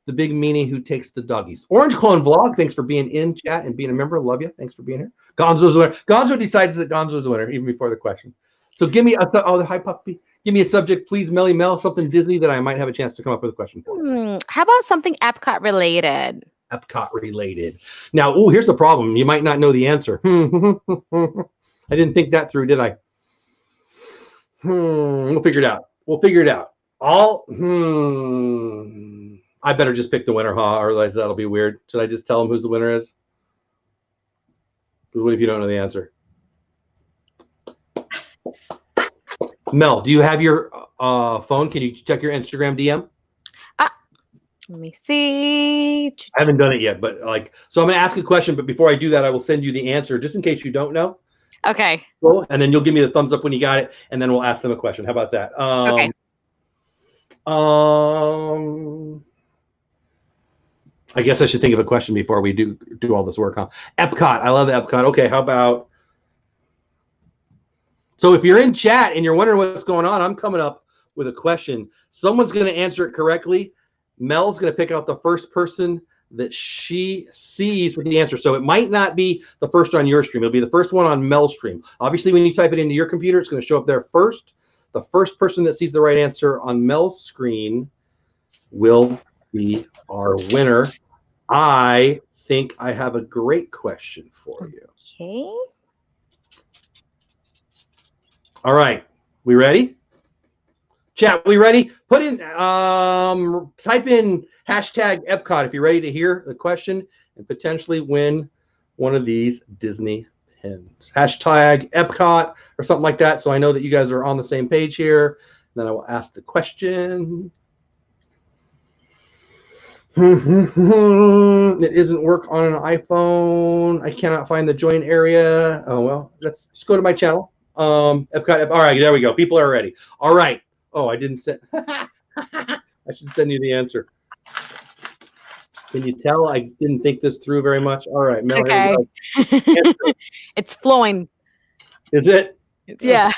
the big meanie who takes the doggies. Orange Clone Vlog, thanks for being in chat and being a member. Love you. Thanks for being here. Gonzo's the winner. Gonzo decides that Gonzo's the winner even before the question. So give me hi puppy. Give me a subject, please, Melly Mel, something Disney that I might have a chance to come up with a question for. How about something Epcot related? Epcot related. Now, here's the problem. You might not know the answer. I didn't think that through, did I? We'll figure it out. I better just pick the winner, huh? Otherwise that'll be weird. Should I just tell them who the winner is? What if you don't know the answer? Mel, do you have your phone? Can you check your Instagram DM? Let me see. I haven't done it yet, but so I'm going to ask a question, but before I do that, I will send you the answer just in case you don't know. Okay. Cool. And then you'll give me the thumbs up when you got it, and then we'll ask them a question. How about that? Okay. I guess I should think of a question before we do all this work, huh? Epcot. I love Epcot. Okay, how about... So if you're in chat and you're wondering what's going on, I'm coming up with a question. Someone's going to answer it correctly. Mel's going to pick out the first person that she sees with the answer. So it might not be the first on your stream. It'll be the first one on Mel's stream. Obviously, when you type it into your computer, it's going to show up there first. The first person that sees the right answer on Mel's screen will be our winner. I think I have a great question for you. Okay. All right. We ready? Chat, we ready? Put in, type in hashtag Epcot if you're ready to hear the question and potentially win one of these Disney pins. Hashtag Epcot or something like that, so I know that you guys are on the same page here. And then I will ask the question. It isn't work on an iPhone. I cannot find the join area. Oh, well, let's just go to my channel. Epcot. All right, there we go. People are ready. All right. Oh, I didn't send. I should send you the answer. Can you tell I didn't think this through very much? All right, Mel. Okay. It's flowing. Is it? Yeah.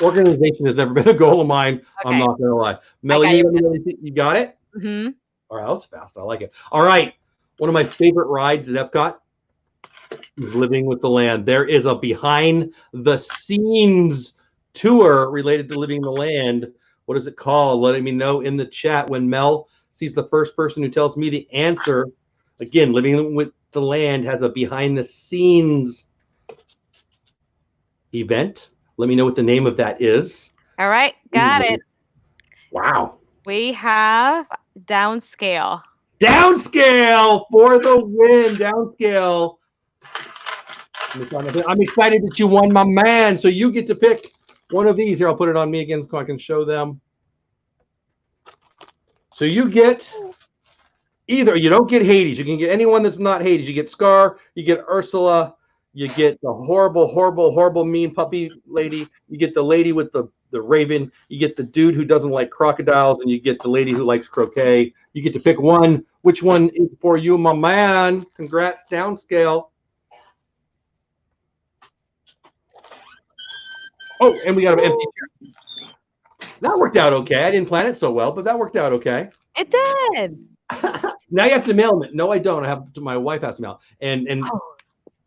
Organization has never been a goal of mine. Okay. I'm not gonna lie. Mel, you got it? Mm-hmm. All right, that was fast. I like it. All right. One of my favorite rides at Epcot is Living with the Land. There is a behind the scenes tour related to Living the Land. What is it called? Let me know in the chat when Mel sees the first person who tells me the answer. Again, Living with the Land has a behind the scenes event. Let me know what the name of that is. All right, got it. Wow. We have Downscale. Downscale for the win. Downscale. I'm excited that you won, my man. So you get to pick one of these. Here, I'll put it on me again so I can show them. So you get either, you don't get Hades. You can get anyone that's not Hades. You get Scar, you get Ursula, you get the horrible, horrible, horrible mean puppy lady. You get the lady with the raven. You get the dude who doesn't like crocodiles, and you get the lady who likes croquet. You get to pick one. Which one is for you, my man? Congrats, Downscale. Oh, and we got an empty chair. That worked out okay. I didn't plan it so well, but that worked out okay. It did. Now you have to mail it. No, I don't. I have to, my wife has to mail. And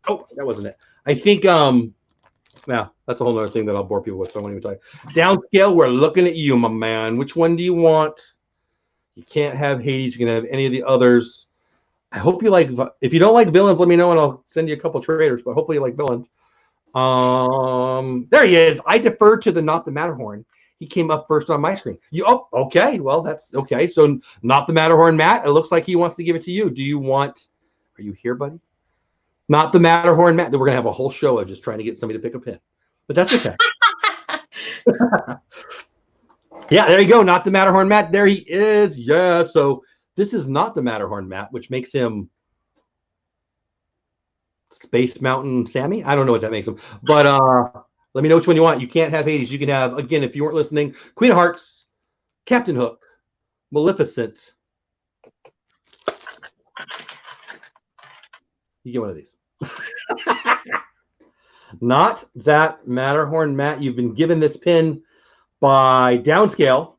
oh, that wasn't it. I think now that's a whole other thing that I'll bore people with, so I won't even tell you. Downscale, we're looking at you, my man. Which one do you want? You can't have Hades. You can have any of the others. I hope you like. If you don't like villains, let me know and I'll send you a couple traders. But hopefully you like villains. There he is. I defer to the Not the Matterhorn. He came up first on my screen. Okay. Well, that's okay. So Not the Matterhorn, Matt. It looks like he wants to give it to you. Do you want? Are you here, buddy? Not the Matterhorn, Matt. Then we're gonna have a whole show of just trying to get somebody to pick a pin. But that's okay. Yeah, there you go. Not the Matterhorn, Matt. There he is. Yeah. So this is not the Matterhorn, Matt, which makes him Space Mountain Sammy. I don't know what that makes him, but let me know which one you want. You can't have Hades. You can have, again, if you weren't listening, Queen of Hearts, Captain Hook, Maleficent. You get one of these. Not that Matterhorn, Matt. You've been given this pin by Downscale.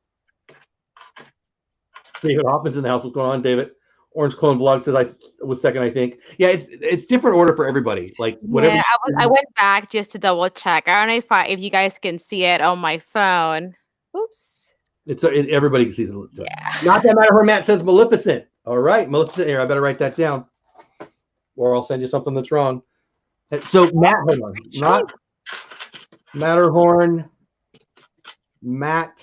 David Hoffman's in the house. What's going on, David? Orange Clone Vlog says I was second, I think. Yeah, it's different order for everybody. Like whatever. Yeah, I went back just to double check. I don't know if you guys can see it on my phone. Oops. Everybody sees it. Yeah. Not that Matterhorn, Matt says Maleficent. All right, Maleficent here. I better write that down, or I'll send you something that's wrong. So Matt, hold on. Not Matterhorn, Matt.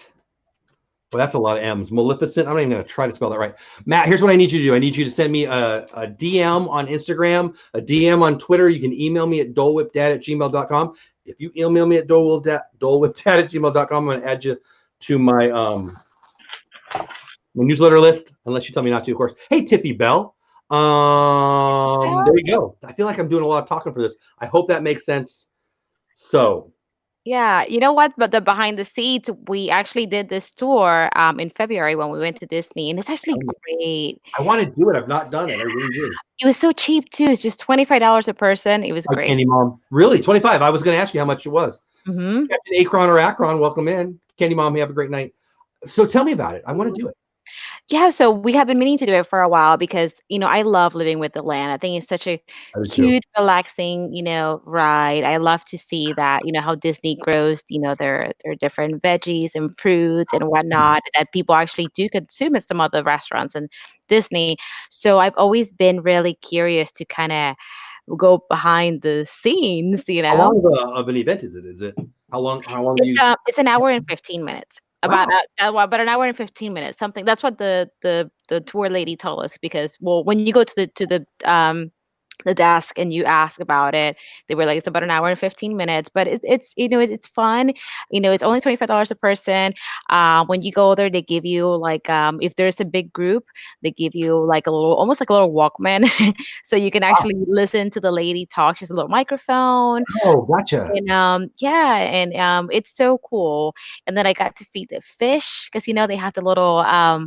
Well, that's a lot of M's. Maleficent. I'm not even going to try to spell that right. Matt, here's what I need you to do. I need you to send me a DM on Instagram, a DM on Twitter. You can email me at dolewhipdad@gmail.com. If you email me at dolewhipdad@gmail.com, I'm going to add you to my newsletter list, unless you tell me not to, of course. Hey, Tippy Bell. There you go. I feel like I'm doing a lot of talking for this. I hope that makes sense. So. Yeah, you know what? But the behind the scenes, we actually did this tour in February when we went to Disney, and it's actually great. I want to do it. I've not done it. I really do. It was so cheap too. It's just $25 a person. It was great. Candy Mom. Really? 25. I was going to ask you how much it was. Mm-hmm. Captain Akron or Akron, welcome in. Candy Mom, you have a great night. So tell me about it. I want to do it. Yeah, so we have been meaning to do it for a while because, I love living with the land. I think it's such a cute, relaxing, ride. I love to see that, how Disney grows, their different veggies and fruits and whatnot that people actually do consume at some other restaurants in Disney. So I've always been really curious to kind of go behind the scenes, How long of an event is it? How long do you? It's an hour and 15 minutes. About an hour and 15 minutes, something. That's what the tour lady told us. Because when you go to the desk and you ask about it, they were like, it's about an hour and 15 minutes. But it's fun. It's only $25 a person. When you go there, they give you like if there's a big group, they give you like almost like a little Walkman, so you can actually listen to the lady talk. She's a little microphone. Oh, gotcha. And it's so cool. And then I got to feed the fish because they have the little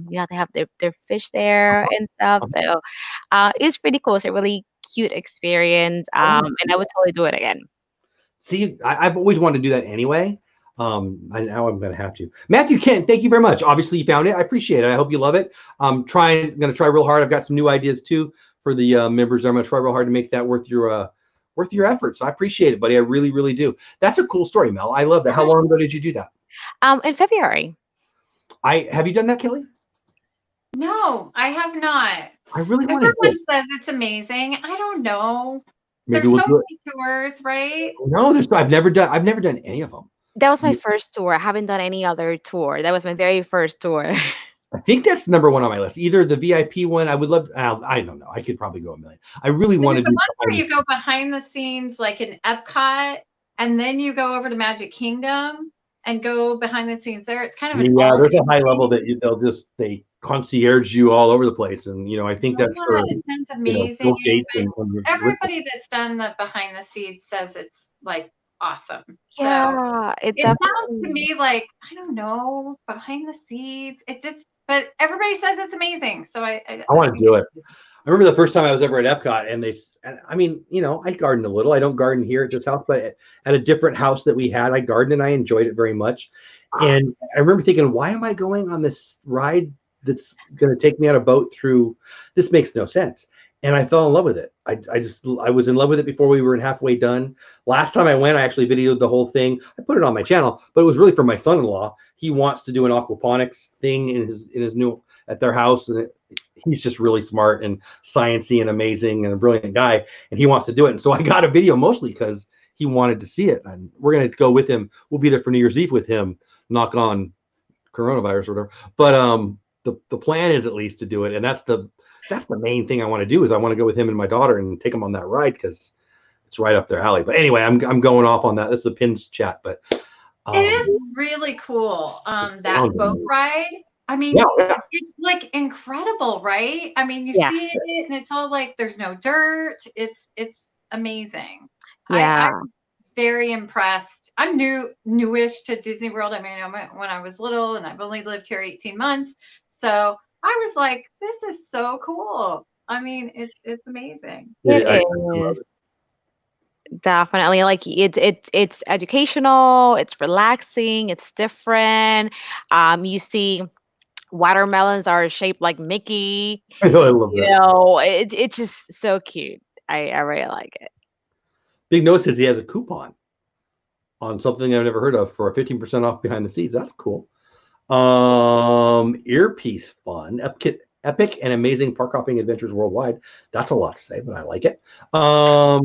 they have their fish there and stuff. So it's pretty cool. It's a really cute experience. And I would totally do it again. See, I've always wanted to do that anyway. Now I'm going to have to. Matthew Kent, thank you very much. Obviously, you found it. I appreciate it. I hope you love it. I'm going to try real hard. I've got some new ideas too for the members. I'm going to try real hard to make that worth your efforts. I appreciate it, buddy. I really, really do. That's a cool story, Mel. I love that. How long ago did you do that? In February. Have you done that, Kelly? No, I have not. I really want to. Everyone says it's amazing. I don't know. Maybe there's we'll so do many tours, right? No, I've never done any of them. That was my first tour. I haven't done any other tour. That was my very first tour. I think that's number one on my list. Either the VIP one. I would love. I don't know. I could probably go a million. I really want to do the one where you go behind the scenes, like in Epcot, and then you go over to Magic Kingdom and go behind the scenes there. It's kind of there's a high level that they concierge you all over the place, and I think that's for it sounds amazing. Everybody that's done the behind the scenes says it's like awesome. Yeah, so it sounds to me like, I don't know, behind the scenes. But everybody says it's amazing. So I want to do it. remember the first time I was ever at Epcot, and I mean, I garden a little. I don't garden here at this house, but at a different house that we had, I gardened and I enjoyed it very much. And I remember thinking, why am I going on this ride that's going to take me on a boat through? This makes no sense. And I fell in love with it. I was in love with it before we were halfway done. Last time I went, I actually videoed the whole thing. I put it on my channel, but it was really for my son-in-law. He wants to do an aquaponics thing in his new at their house, and he's just really smart and sciencey and amazing and a brilliant guy, and he wants to do it. And so I got a video mostly because he wanted to see it, and we're going to go with him. We'll be there for New Year's Eve with him. Knock on coronavirus or whatever. But the plan is at least to do it, and that's the main thing I want to do is I want to go with him and my daughter and take them on that ride because it's right up their alley. But anyway, I'm going off on that. This is a pins chat, but it is really cool. That boat ride. I mean, it's like incredible, right? I mean, you see it and it's all like there's no dirt. It's amazing. Yeah. I'm very impressed. I'm newish to Disney World. I mean, I went when I was little and I've only lived here 18 months. So I was like, this is so cool. I mean, it's amazing. It is. Definitely. Like it's educational, it's relaxing, it's different. You see watermelons are shaped like Mickey. I know, I love that. It's just so cute. I really like it. Big Nose says he has a coupon on something I've never heard of for a 15% off behind the scenes. That's cool. Earpiece fun. Epic and amazing park hopping adventures worldwide. That's a lot to say, but I like it. I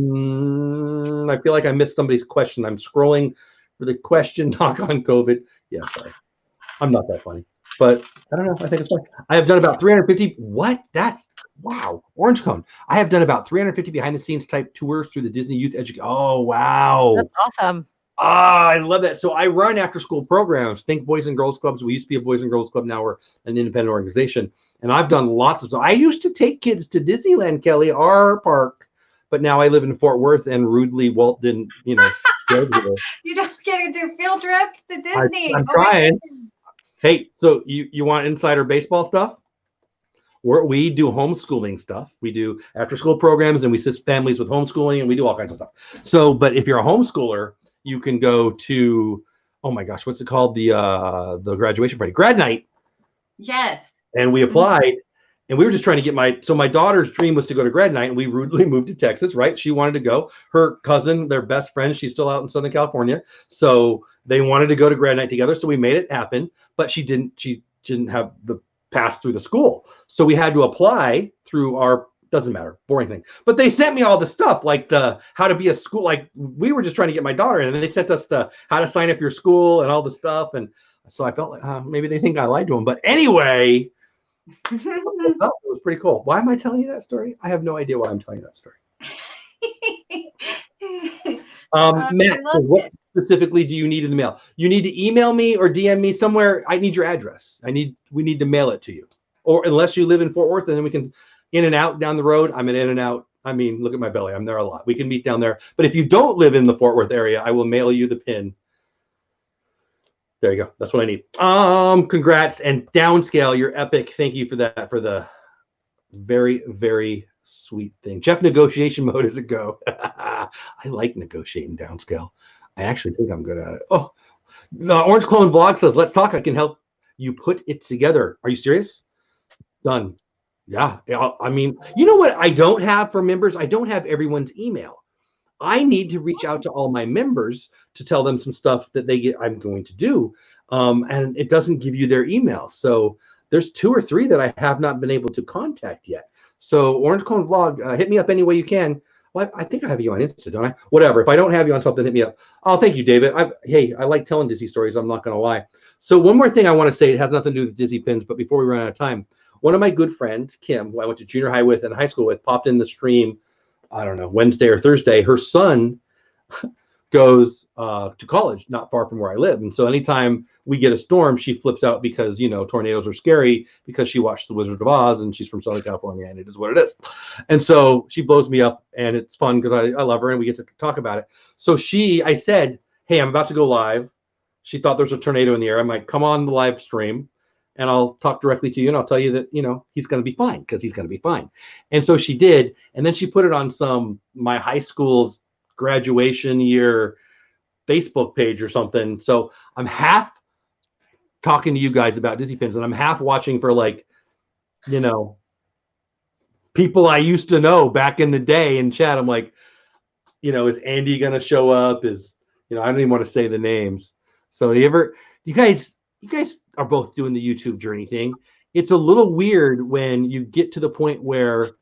feel like I missed somebody's question. I'm scrolling for the question. Knock on COVID. Yeah, sorry. I'm not that funny, but I don't know. I think it's fine. I have done about 350. What? That's wow. Orange Cone. I have done about 350 behind the scenes type tours through the Disney Youth Education. Oh, wow. That's awesome. I love that. So I run after school programs. Think Boys and Girls Clubs. We used to be a Boys and Girls Club. Now we're an independent organization. And I've done lots of stuff. I used to take kids to Disneyland, Kelly, our park. But now I live in Fort Worth, and rudely Walt didn't, You don't get to do field trips to Disney. I'm trying. Hey, so you want insider baseball stuff? We do homeschooling stuff. We do after school programs, and we assist families with homeschooling, and we do all kinds of stuff. So, but if you're a homeschooler, you can go to, oh my gosh, what's it called? The graduation party, grad night. Yes. And we applied, and we were just trying to get my daughter's dream was to go to grad night, and we rudely moved to Texas, right? She wanted to go. Her cousin, their best friend, she's still out in Southern California. So they wanted to go to grad night together. So we made it happen, but she didn't have the pass through the school. So we had to apply through our, doesn't matter, boring thing. But they sent me all the stuff, like the how to be a school. Like we were just trying to get my daughter in, and they sent us the how to sign up your school and all the stuff. And so I felt like maybe they think I lied to them. But anyway, it was pretty cool. Why am I telling you that story? I have no idea why I'm telling you that story. Matt, so what specifically do you need in the mail? You need to email me or DM me somewhere. I need your address. We need to mail it to you. Or unless you live in Fort Worth, and then we can in and out down the road. I'm an in and out. I mean, look at my belly. I'm there a lot. We can meet down there. But if you don't live in the Fort Worth area, I will mail you the pin. There you go. That's what I need. Congrats. And downscale, you're epic. Thank you for that, for the very, very sweet thing. Jeff, negotiation mode is a go. I like negotiating downscale. I actually think I'm good at it. Oh, the Orange Clone Vlog says, let's talk. I can help you put it together. Are you serious? Done. Yeah. I mean, you know what I don't have for members? I don't have everyone's email. I need to reach out to all my members to tell them some stuff that I'm going to do. And it doesn't give you their email. So there's 2 or 3 that I have not been able to contact yet. So Orange Cone Vlog, hit me up any way you can. Well, I think I have you on Insta, don't I? Whatever. If I don't have you on something, hit me up. Oh, thank you, David. I like telling Disney stories. I'm not going to lie. So one more thing I want to say. It has nothing to do with Disney pins, but before we run out of time, one of my good friends, Kim, who I went to junior high with and high school with, popped in the stream, I don't know, Wednesday or Thursday. Her son goes to college not far from where I live. And so anytime we get a storm, she flips out because, tornadoes are scary because she watched The Wizard of Oz and she's from Southern California and it is what it is. And so she blows me up and it's fun because I love her and we get to talk about it. So I said, hey, I'm about to go live. She thought there was a tornado in the air. I'm like, come on the live stream. and I'll talk directly to you, and I'll tell you that, he's going to be fine, because he's going to be fine. And so she did. And then she put it on my high school's graduation year Facebook page or something. So I'm half talking to you guys about Disney pins, and I'm half watching for people I used to know back in the day in chat. I'm like, is Andy going to show up? I don't even want to say the names. So you guys are both doing the YouTube journey thing. It's a little weird when you get to the point where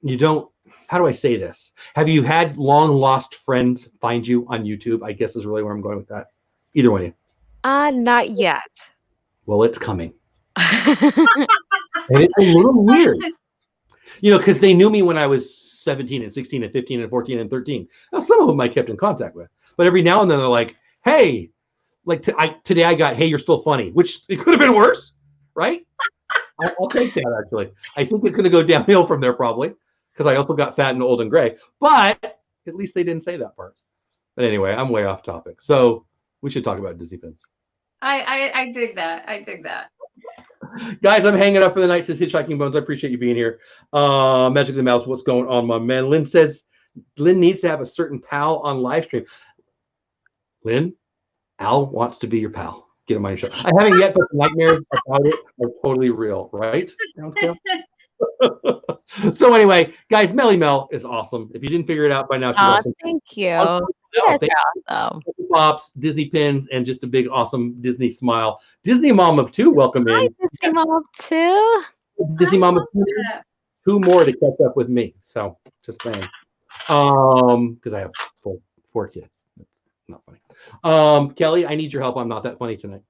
you don't, how do I say this? Have you had long lost friends find you on YouTube? I guess is really where I'm going with that. Either one of you. Not yet. Well, it's coming. And it's a little weird. Because they knew me when I was 17 and 16 and 15 and 14 and 13. Now, some of them I kept in contact with. But every now and then they're like, hey, today I got, hey, you're still funny, which it could have been worse, right? I'll take that, actually. I think it's going to go downhill from there, probably, because I also got fat and old and gray. But at least they didn't say that part. But anyway, I'm way off topic. So we should talk about Disney pins. I dig that. I dig that. Guys, I'm hanging up for the night, says Hitchhiking Bones. I appreciate you being here. Magic the Mouse, what's going on, my man? Lynn says Lynn needs to have a certain pal on live stream. Lynn, Al wants to be your pal. Get him on your show. I haven't yet, but the nightmares about it are totally real, right? So anyway, guys, Melly Mel is awesome. If you didn't figure it out by now, she's awesome. Thank you. Thank awesome. Pops, Disney pins, and just a big, awesome Disney smile. Disney Mom of 2, welcome in. Disney Mom of 2. Disney Mom of 2 more to catch up with me. So just saying. Because I have four kids. That's not funny. Kelly, I need your help. I'm not that funny tonight.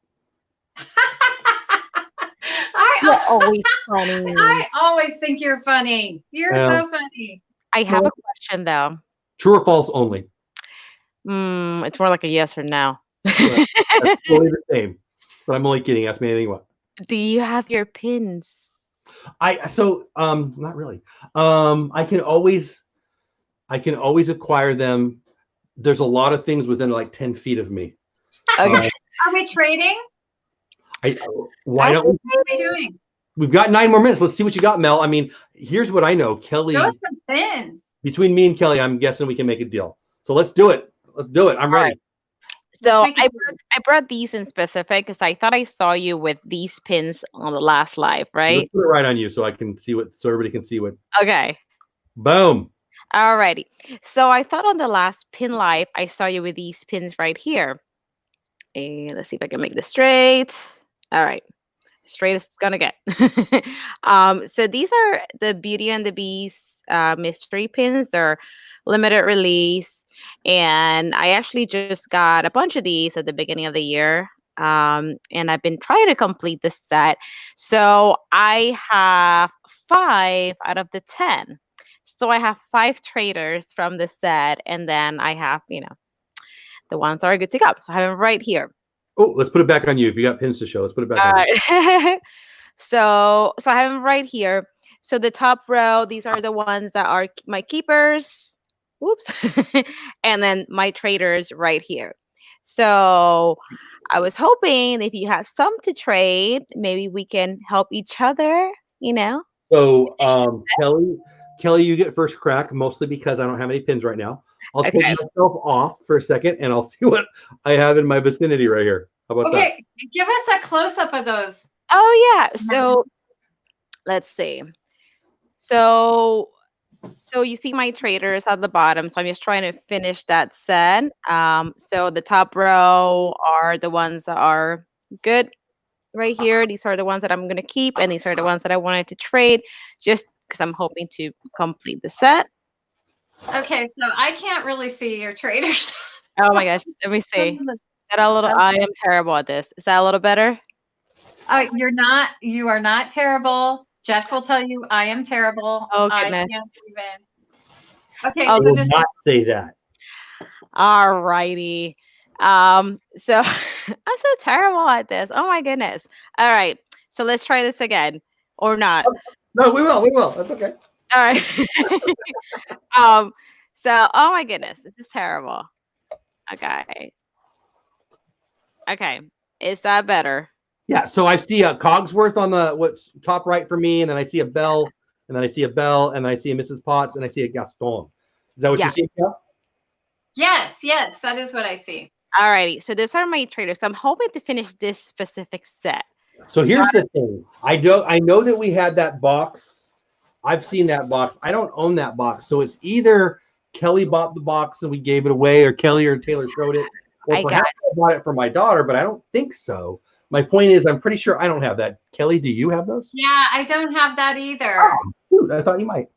You're always funny. I always think you're funny. You're so funny. I have a question though. True or false only? It's more like a yes or no. Right. That's totally the same. But I'm only kidding. Ask me anything you want. Do you have your pins? Not really. I can always acquire them. There's a lot of things within like 10 feet of me. Okay. Are we trading? Why don't we? What are we doing? We've got 9 more minutes. Let's see what you got, Mel. I mean, here's what I know. Kelly, Those some pins. Between me and Kelly, I'm guessing we can make a deal. So let's do it. Let's do it. I'm ready. Right. So I brought these in specific because I thought I saw you with these pins on the last live, right? Let's put it right on you so I can see so everybody can see what. Okay. Boom. Alrighty. So I thought on the last pin live, I saw you with these pins right here. And let's see if I can make this straight. All right. Straight as it's gonna get. So these are the Beauty and the Beast mystery pins. They're limited release. And I actually just got a bunch of these at the beginning of the year. And I've been trying to complete this set. So I have 5 out of the 10. So I have 5 traders from the set. And then I have, the ones that are good to go. So I have them right here. Oh, let's put it back on you. If you got pins to show, let's put it back on you. So I have them right here. So the top row, these are the ones that are my keepers. Whoops. And then my traders right here. So I was hoping if you had some to trade, maybe we can help each other, So Kelly, you get first crack, mostly because I don't have any pins right now. I'll take myself off for a second, and I'll see what I have in my vicinity right here. How about that? Okay, give us a close-up of those. Oh, yeah. So let's see. So you see my traders at the bottom. So I'm just trying to finish that set. So the top row are the ones that are good right here. These are the ones that I'm going to keep, and these are the ones that I wanted to trade just because I'm hoping to complete the set. Okay, so I can't really see your traders. Oh my gosh, let me see. Is that a little? I am terrible at this. Is that a little better? You're not. You are not terrible. Jeff will tell you I am terrible. Oh goodness. I can't even. Okay, I will not say that. All righty. So I'm so terrible at this. Oh my goodness. All right. So let's try this again, or not. No, we will. We will. That's okay. All right. So, oh my goodness, this is terrible. Okay. Okay. Is that better? Yeah, so I see a Cogsworth on the what's top right for me, and then I see a Bell, and then I see a Bell, and I see a Mrs. Potts, and I see a Gaston. Is that what you Yeah. see? Yeah? Yes, that is what I see. Alrighty. So these are my traders. So I'm hoping to finish this specific set. So So here's the thing. I know that we had that box. I've seen that box. I don't own that box. So it's either Kelly bought the box and we gave it away, or Kelly or Taylor showed it, or I got perhaps I bought it for my daughter, but I don't think so. My point is, I'm pretty sure I don't have that. Kelly, do you have those? Yeah, I don't have that either. Oh, shoot, I thought you might.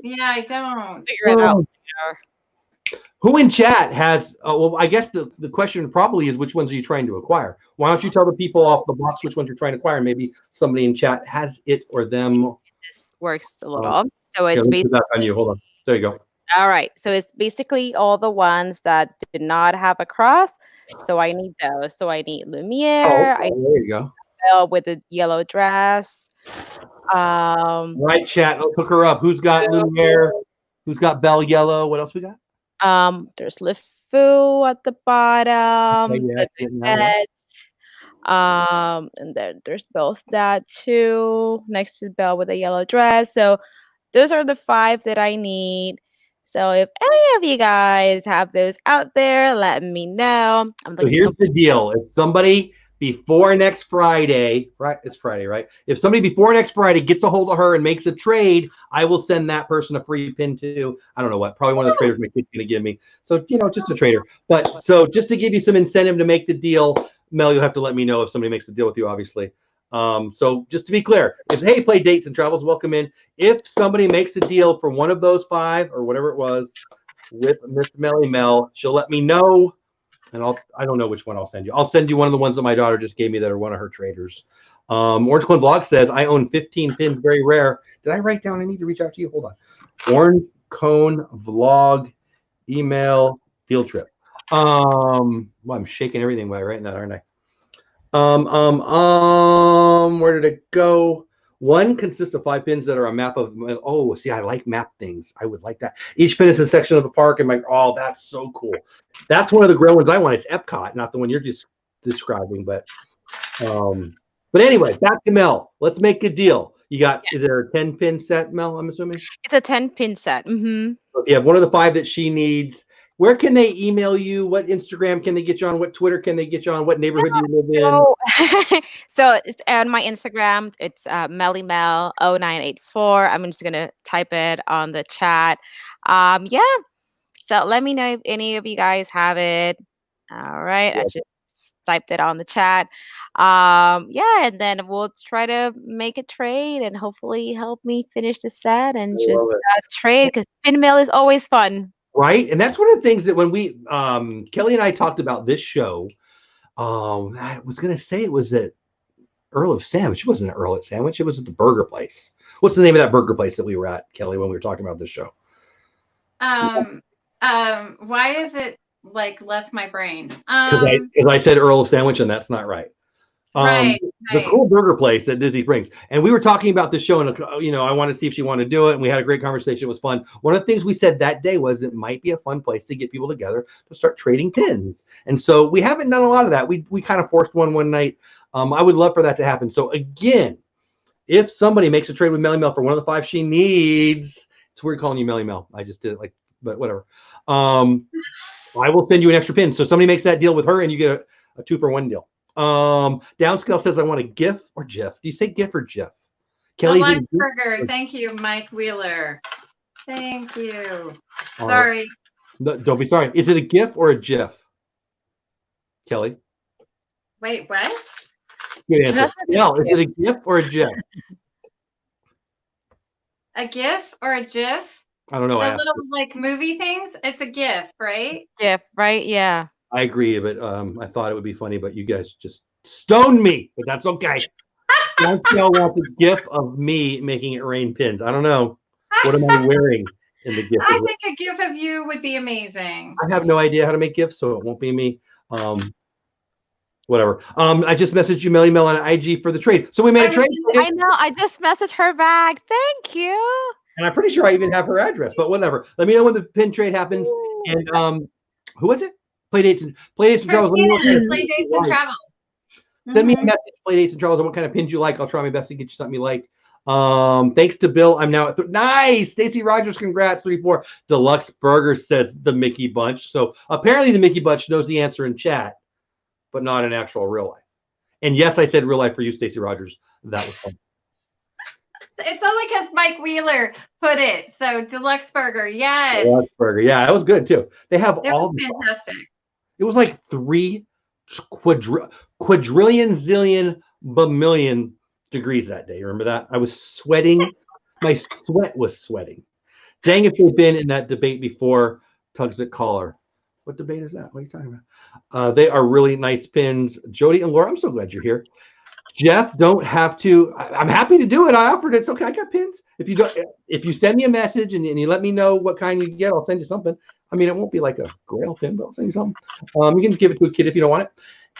Yeah, I don't. figure it out later. Who in chat has, well, I guess the question probably is which ones are you trying to acquire? Why don't you tell the people off the box which ones you're trying to acquire? Maybe somebody in chat has it or them. This works a little. So Yeah, it's let me put basically that on you. Hold on. There you go. all right. So it's basically all the ones that did not have a cross. So I need those. So I need Oh, Lumiere. I there you go. Belle with a yellow dress. Right, chat. Let's hook her up. Who's got Lumiere? Who's got Belle Yellow? What else we got? There's LeFou at the bottom. Okay, yeah, I The see it now, yeah. Beds. And then there's Belle's dad too, next to Belle with a yellow dress. So those are the 5 that I need. So if any of you guys have those out there, let me know. I'm So looking here's the deal. If somebody before next Friday, right? It's Friday, right? If somebody before next Friday gets a hold of her and makes a trade, I will send that person a free pin too. I don't know what, probably one of the traders my kid's going to give me. So, just a trader. But so just to give you some incentive to make the deal, Mel, you'll have to let me know if somebody makes a deal with you, obviously. So just to be clear, if hey, play dates and travels, welcome in. If somebody makes a deal for one of those 5 or whatever it was with Miss Melly Mel, she'll let me know. And I don't know which one I'll send you. I'll send you one of the ones that my daughter just gave me that are one of her traders. Orange Cone Vlog says, I own 15 pins, very rare. Did I write down? I need to reach out to you. Hold on. Orange Cone Vlog email field trip. Well, I'm shaking everything by writing that, aren't I? Where did it go? One consists of 5 pins that are a map of, oh, see, I like map things. I would like that. Each pin is a section of the park, and oh, that's so cool. That's one of the grail ones I want. It's Epcot, not the one you're just describing, but anyway, back to Mel. Let's make a deal. You got, is there a 10 pin set, Mel, I'm assuming? It's a 10 pin set. Mm-hmm. So if you have one of the 5 that she needs, where can they email you? What Instagram can they get you on? What Twitter can they get you on? What neighborhood do you live in? So it's on my Instagram. It's mellymel0984. I'm just gonna type it on the chat. Yeah. So let me know if any of you guys have it. All right. I just typed it on the chat. Yeah, and then we'll try to make a trade and hopefully help me finish the set and just trade because pin mail is always fun. Right. And that's one of the things that when we, Kelly and I talked about this show, I was going to say it was at Earl of Sandwich. It wasn't at Earl of Sandwich. It was at the burger place. What's the name of that burger place that we were at, Kelly, when we were talking about this show? Why is it like left my brain? Because I said Earl of Sandwich and that's not right. Right. The cool burger place at Disney Springs. And we were talking about this show and, I wanted to see if she wanted to do it. And we had a great conversation. It was fun. One of the things we said that day was it might be a fun place to get people together to start trading pins. And so we haven't done a lot of that. We kind of forced one night. I would love for that to happen. So again, if somebody makes a trade with Melly Mel for one of the 5 she needs, it's weird calling you Melly Mel. I just did it but whatever. I will send you an extra pin. So somebody makes that deal with her and you get a 2-for-1 deal. Downscale says I want a GIF or GIF. Do you say GIF or GIF? Kelly's burger. Thank you, Mike Wheeler. Thank you. All sorry. Right. No, don't be sorry. Is it a GIF or a GIF? Kelly? Wait, what? Good answer. No, is it a GIF or a GIF? A GIF or a GIF? I don't know. The little movie things. It's a GIF, right? GIF, right? Yeah. I agree, but I thought it would be funny, but you guys just stoned me. But that's okay. Downscale wants a GIF of me making it rain pins. I don't know. What am I wearing in the GIF? I think a GIF of you would be amazing. I have no idea how to make GIFs, so it won't be me. Whatever. I just messaged you, Melly Mel, on IG for the trade. So we made a trade. I know. I just messaged her back. Thank you. And I'm pretty sure I even have her address, but whatever. Let me know when the pin trade happens. Ooh. And who was it? Playdates and Travels. Playdates and Travel. Send me a message, Playdates and Charles, on what kind of pins you like. I'll try my best to get you something you like. Thanks to Bill, I'm now at nice. Stacy Rogers, congrats. 3-4. Deluxe Burger says the Mickey Bunch. So apparently the Mickey Bunch knows the answer in chat, but not in actual real life. And yes, I said real life for you, Stacy Rogers. That was fun. It's only because Mike Wheeler put it. So Deluxe Burger, yes. Deluxe Burger, yeah, that was good too. They have It all was fantastic. It was like 3 quadrillion zillion bamillion degrees that day. Remember that? I was sweating. My sweat was sweating. Dang if they've been in that debate before. Tugs at Caller. What debate is that? What are you talking about? They are really nice pins. Jody and Laura, I'm so glad you're here. Jeff, don't have to. I'm happy to do it. I offered it. It's okay. I got pins. If you send me a message and you let me know what kind you get, I'll send you something. I mean, it won't be like a grail pin, but I'll send you something. You can give it to a kid if you don't want it.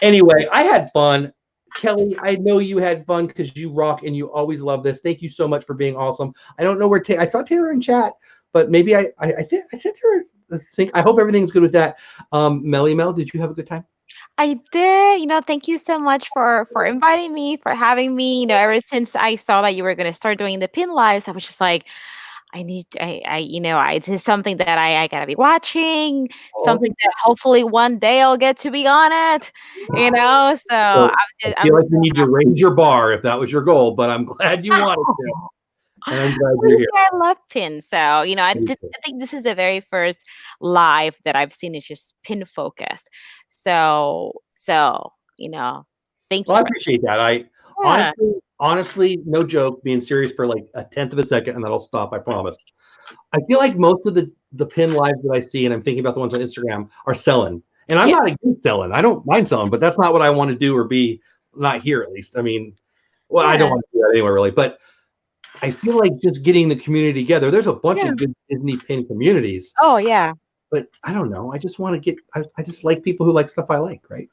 Anyway, I had fun. Kelly, I know you had fun because you rock and you always love this. Thank you so much for being awesome. I don't know where I saw Taylor in chat, but maybe I sent her a thing. I hope everything's good with that. Melly Mel, did you have a good time? I did. Thank you so much for inviting me, for having me. Ever since I saw that you were going to start doing the pin lives, I was just like, this is something that I gotta be watching, something that hopefully one day I'll get to be on it, So I feel like you need to raise your bar if that was your goal, but I'm glad you wanted to. And I'm glad you're here. I love pins. So, I think this is the very first live that I've seen is just pin focused. So, thank you. Well, I appreciate that. Honestly, no joke, being serious for like a tenth of a second, and then I'll stop, I promise. I feel like most of the pin lives that I see, and I'm thinking about the ones on Instagram, are selling. And I'm not against selling. I don't mind selling, but that's not what I want to do or be, not here at least. I mean, I don't want to do that anywhere really, but I feel like just getting the community together. There's a bunch of good Disney pin communities. Oh, yeah. But I don't know. I just want to I just like people who like stuff I like, right?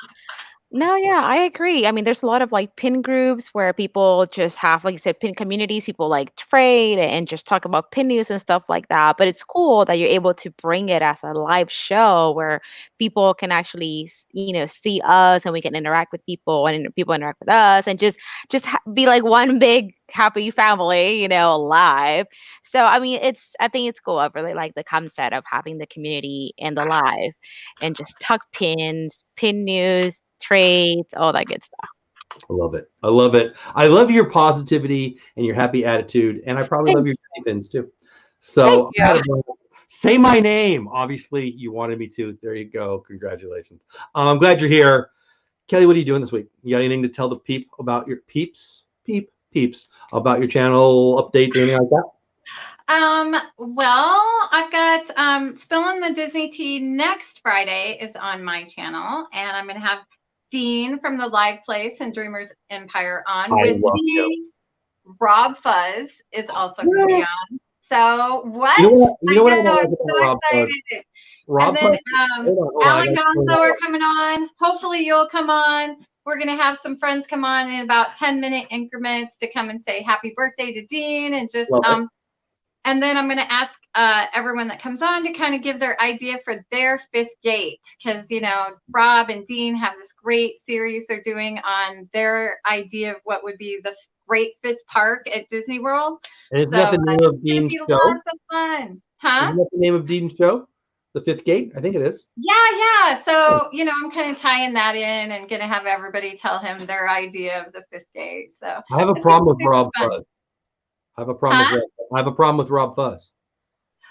No, yeah, I agree. I mean, there's a lot of like pin groups where people just have, like you said, pin communities. People like trade and just talk about pin news and stuff like that. But it's cool that you're able to bring it as a live show where people can actually, see us and we can interact with people and people interact with us and just be like one big happy family, live. So, I mean, I think it's cool. I really like the concept of having the community and the live and just tuck pins, pin news, trades, all that good stuff. I love it. I love it. I love your positivity and your happy attitude, and I probably love your pins too. So say my name. Obviously, you wanted me to. There you go. Congratulations. I'm glad you're here. Kelly, what are you doing this week? You got anything to tell the peep about your peeps about your channel updates or anything like that? Well, I've got Spilling the Disney Tea next Friday is on my channel, and I'm going to have Dean from the Live Place and Dreamers Empire on with me. Rob Fuzz is also going to be on. So what? You know what I I'm so excited. Rob and then Alec Gonzo are coming on. Hopefully you'll come on. We're going to have some friends come on in about 10-minute increments to come and say happy birthday to Dean and just and then I'm going to ask everyone that comes on to kind of give their idea for their fifth gate because, Rob and Dean have this great series they're doing on their idea of what would be the great fifth park at Disney World. And isn't that the name of Dean's show? Lots of fun. Huh? Isn't that the name of Dean's show? The Fifth Gate? I think it is. Yeah. So, I'm kind of tying that in and going to have everybody tell him their idea of the fifth gate. So I have a problem with Rob Fuzz. I have a problem with Rob Fuzz.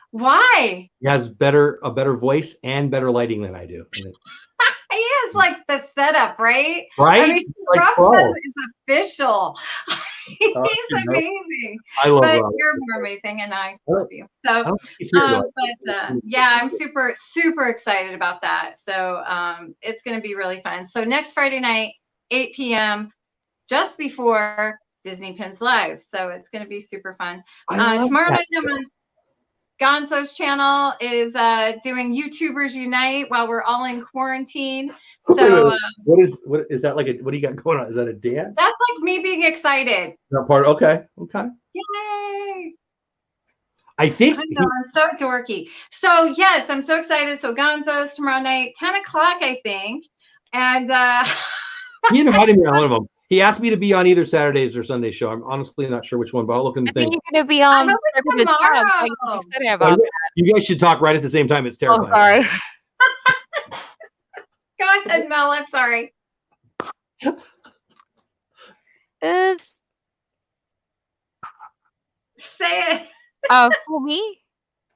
Why? He has a better voice and better lighting than I do. He is like the setup, right? Right? I mean, Rob Fuzz is official. He's amazing. I love Rob. But you're more amazing, and I love you. So, I'm super, super excited about that. So, it's going to be really fun. So next Friday night, 8 p.m., just before Disney Pins Live. So it's going to be super fun. Tomorrow night on Gonzo's channel is doing YouTubers Unite while we're all in quarantine. So what is that like? What do you got going on? Is that a dance? That's like me being excited. That part. Okay. Yay! I think I'm so dorky. So yes, I'm so excited. So Gonzo's tomorrow night, 10 o'clock, I think, and He invited me on one of them. He asked me to be on either Saturdays or Sunday show. I'm honestly not sure which one, but I'll look in the I think thing. you're gonna be I on hope it's Breakfast with Champ. I'm tomorrow. excited Well, about you guys should talk right at the same time. It's that. Oh, terrifying. sorry. Go ahead, Mel. I'm sorry. Oops. Say it. Oh, for me?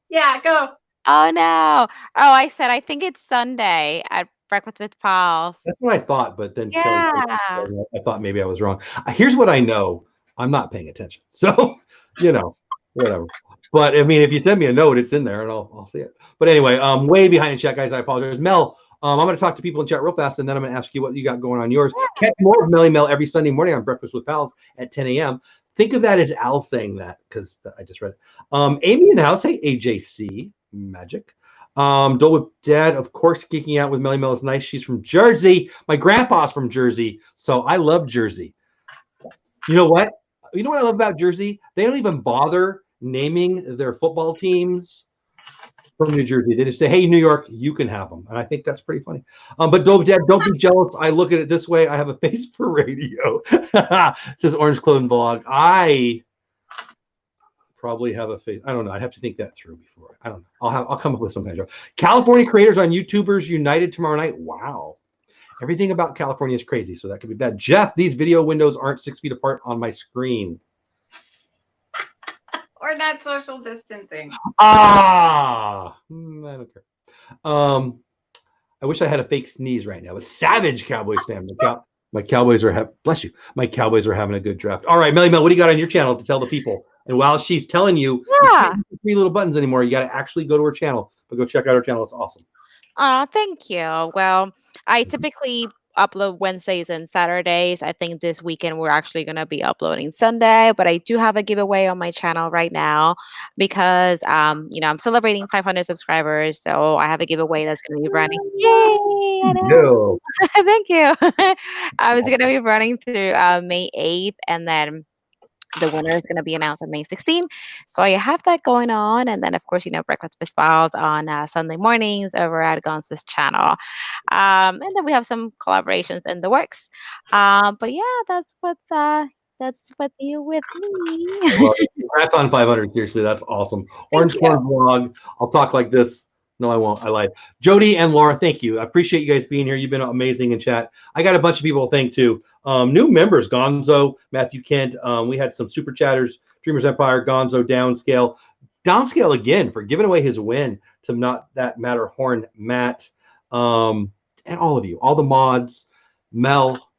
Yeah, go. Oh no. Oh, I said I think it's Sunday at Breakfast with Pals. That's what I thought, but then Kelly, Yeah. I thought maybe I was wrong. Here's what I know. I'm not paying attention. So, whatever. But I mean, if you send me a note, it's in there and I'll see it. But anyway, way behind in chat, guys. I apologize. Mel, I'm going to talk to people in chat real fast, and then I'm going to ask you what you got going on yours. Catch more of Melly Mel every Sunday morning on Breakfast with Pals at 10 a.m. Think of that as Al saying that because I just read it. Amy in the house. Hey, AJC. Magic. Dole Whip Dad, of course, geeking out with Melly Mel is nice. She's from Jersey. My grandpa's from Jersey, so I love Jersey. You know what? You know what I love about Jersey? They don't even bother naming their football teams from New Jersey. They just say, "Hey, New York, you can have them," and I think that's pretty funny. But Dole Whip Dad, don't be jealous. I look at it this way: I have a face for radio. Says Orange Clothing Blog. I probably have a face. I don't know. I'd have to think that through before. I don't know. I'll come up with some kind of joke. California creators on YouTubers United tomorrow night. Wow. Everything about California is crazy, so that could be bad. Jeff, these video windows aren't 6 feet apart on my screen. Or not social distancing. I don't care. I wish I had a fake sneeze right now. But savage Cowboys fan. My Cowboys are bless you. My Cowboys are having a good draft. All right, Melly Mel, what do you got on your channel to tell the people? And while she's telling you, you can't use 3 little buttons anymore. You got to actually go to her channel. But go check out her channel. It's awesome. Thank you. Well, I typically upload Wednesdays and Saturdays. I think this weekend we're actually going to be uploading Sunday, but I do have a giveaway on my channel right now because I'm celebrating 500 subscribers, so I have a giveaway that's going to be running. Yay! I know. Thank you. It's going to be running through May 8th, and then the winner is going to be announced on May 16th. So I have that going on. And then, of course, Breakfast with Pals on Sunday mornings over at Gonza's channel. And then we have some collaborations in the works. But yeah, that's what's new with me. Well, congrats on 500. Seriously, that's awesome. Orange Corn Vlog. I'll talk like this. No, I won't. I lied. Jody and Laura, thank you. I appreciate you guys being here. You've been amazing in chat. I got a bunch of people to thank too. New members, Gonzo, Matthew Kent. We had some super chatters, Dreamers Empire, Gonzo, Downscale. Downscale again for giving away his win to Not That Matterhorn, Matt, and all of you, all the mods, Mel,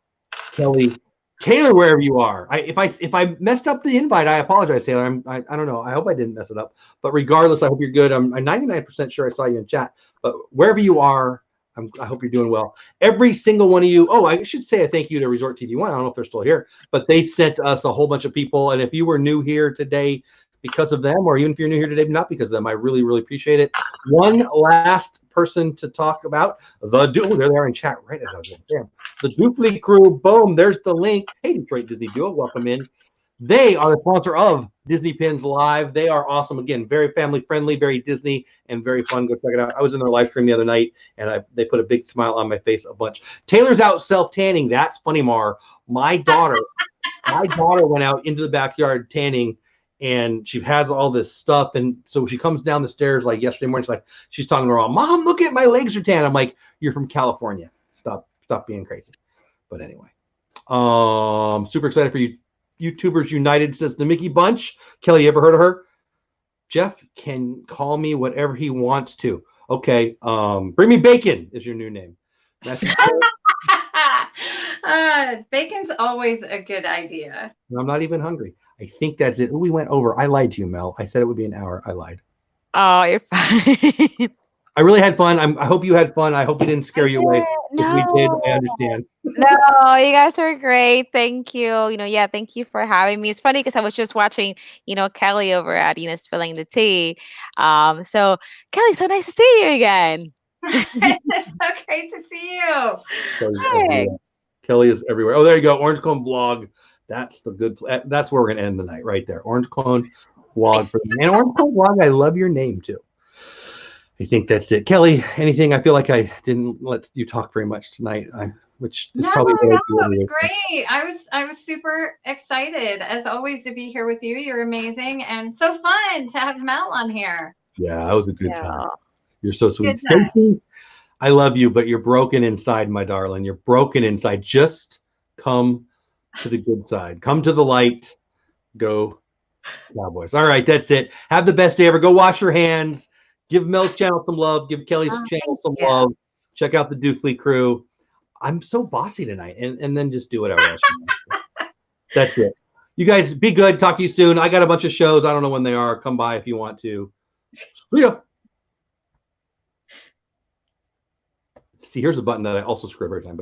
Kelly, Taylor, wherever you are. If I messed up the invite, I apologize, Taylor. I don't know. I hope I didn't mess it up. But regardless, I hope you're good. I'm 99% sure I saw you in chat. But wherever you are, I hope you're doing well. Every single one of you. Oh, I should say a thank you to Resort TV One. I don't know if they're still here, but they sent us a whole bunch of people. And if you were new here today because of them, or even if you're new here today not because of them, I really, really appreciate it. One last person to talk about the duo. They're there in chat right as I was going. Damn. The Dupli crew. Boom. There's the link. Hey, Detroit Disney Duo. Welcome in. They are the sponsor of Disney Pins Live. They are awesome. Again, very family friendly, very Disney, and very fun. Go check it out. I was in their live stream the other night, and they put a big smile on my face a bunch. Taylor's out self-tanning. That's funny, Mar. My daughter went out into the backyard tanning, and she has all this stuff. And so she comes down the stairs like yesterday morning. She's talking to her mom, look at my legs are tan. I'm like, you're from California. Stop being crazy. But anyway, super excited for you. YouTubers United, says the Mickey Bunch. Kelly, you ever heard of her? Jeff can call me whatever he wants to. Okay. Bring me bacon is your new name. Bacon's always a good idea. I'm not even hungry. I think that's it. Ooh, we went over. I lied to you, Mel. I said it would be an hour. I lied. Oh, you're fine. I really had fun. I hope you had fun. I hope we didn't scare you away. No. If we did, I understand. No, you guys are great. Thank you. Thank you for having me. It's funny because I was just watching, Kelly over at Spilling the Tea. So Kelly, so nice to see you again. It's so great to see you. Hey. Kelly is everywhere. Oh, there you go. Orange Clone Blog. That's the good. That's where we're gonna end the night right there. Orange Clone Blog for the and Orange Clone Blog. I love your name too. I think that's it. Kelly, anything? I feel like I didn't let you talk very much tonight, which is No, probably what I it do was anyway. great. I was super excited as always to be here with you. You're amazing and so fun to have Mel on here. Yeah, that was a good time. Yeah. You're so sweet. Good time. Stacy, I love you, but you're broken inside, my darling. You're broken inside. Just come to the good side. Come to the light. Go Cowboys. All right, that's it. Have the best day ever. Go wash your hands. Give Mel's channel some love. Give Kelly's channel Thank some you. love. Check out the Dufley crew. I'm so bossy tonight. And then just do whatever else you want. That's it. You guys be good. Talk to you soon. I got a bunch of shows. I don't know when they are. Come by if you want to. See ya. See, here's a button that I also screw every time, but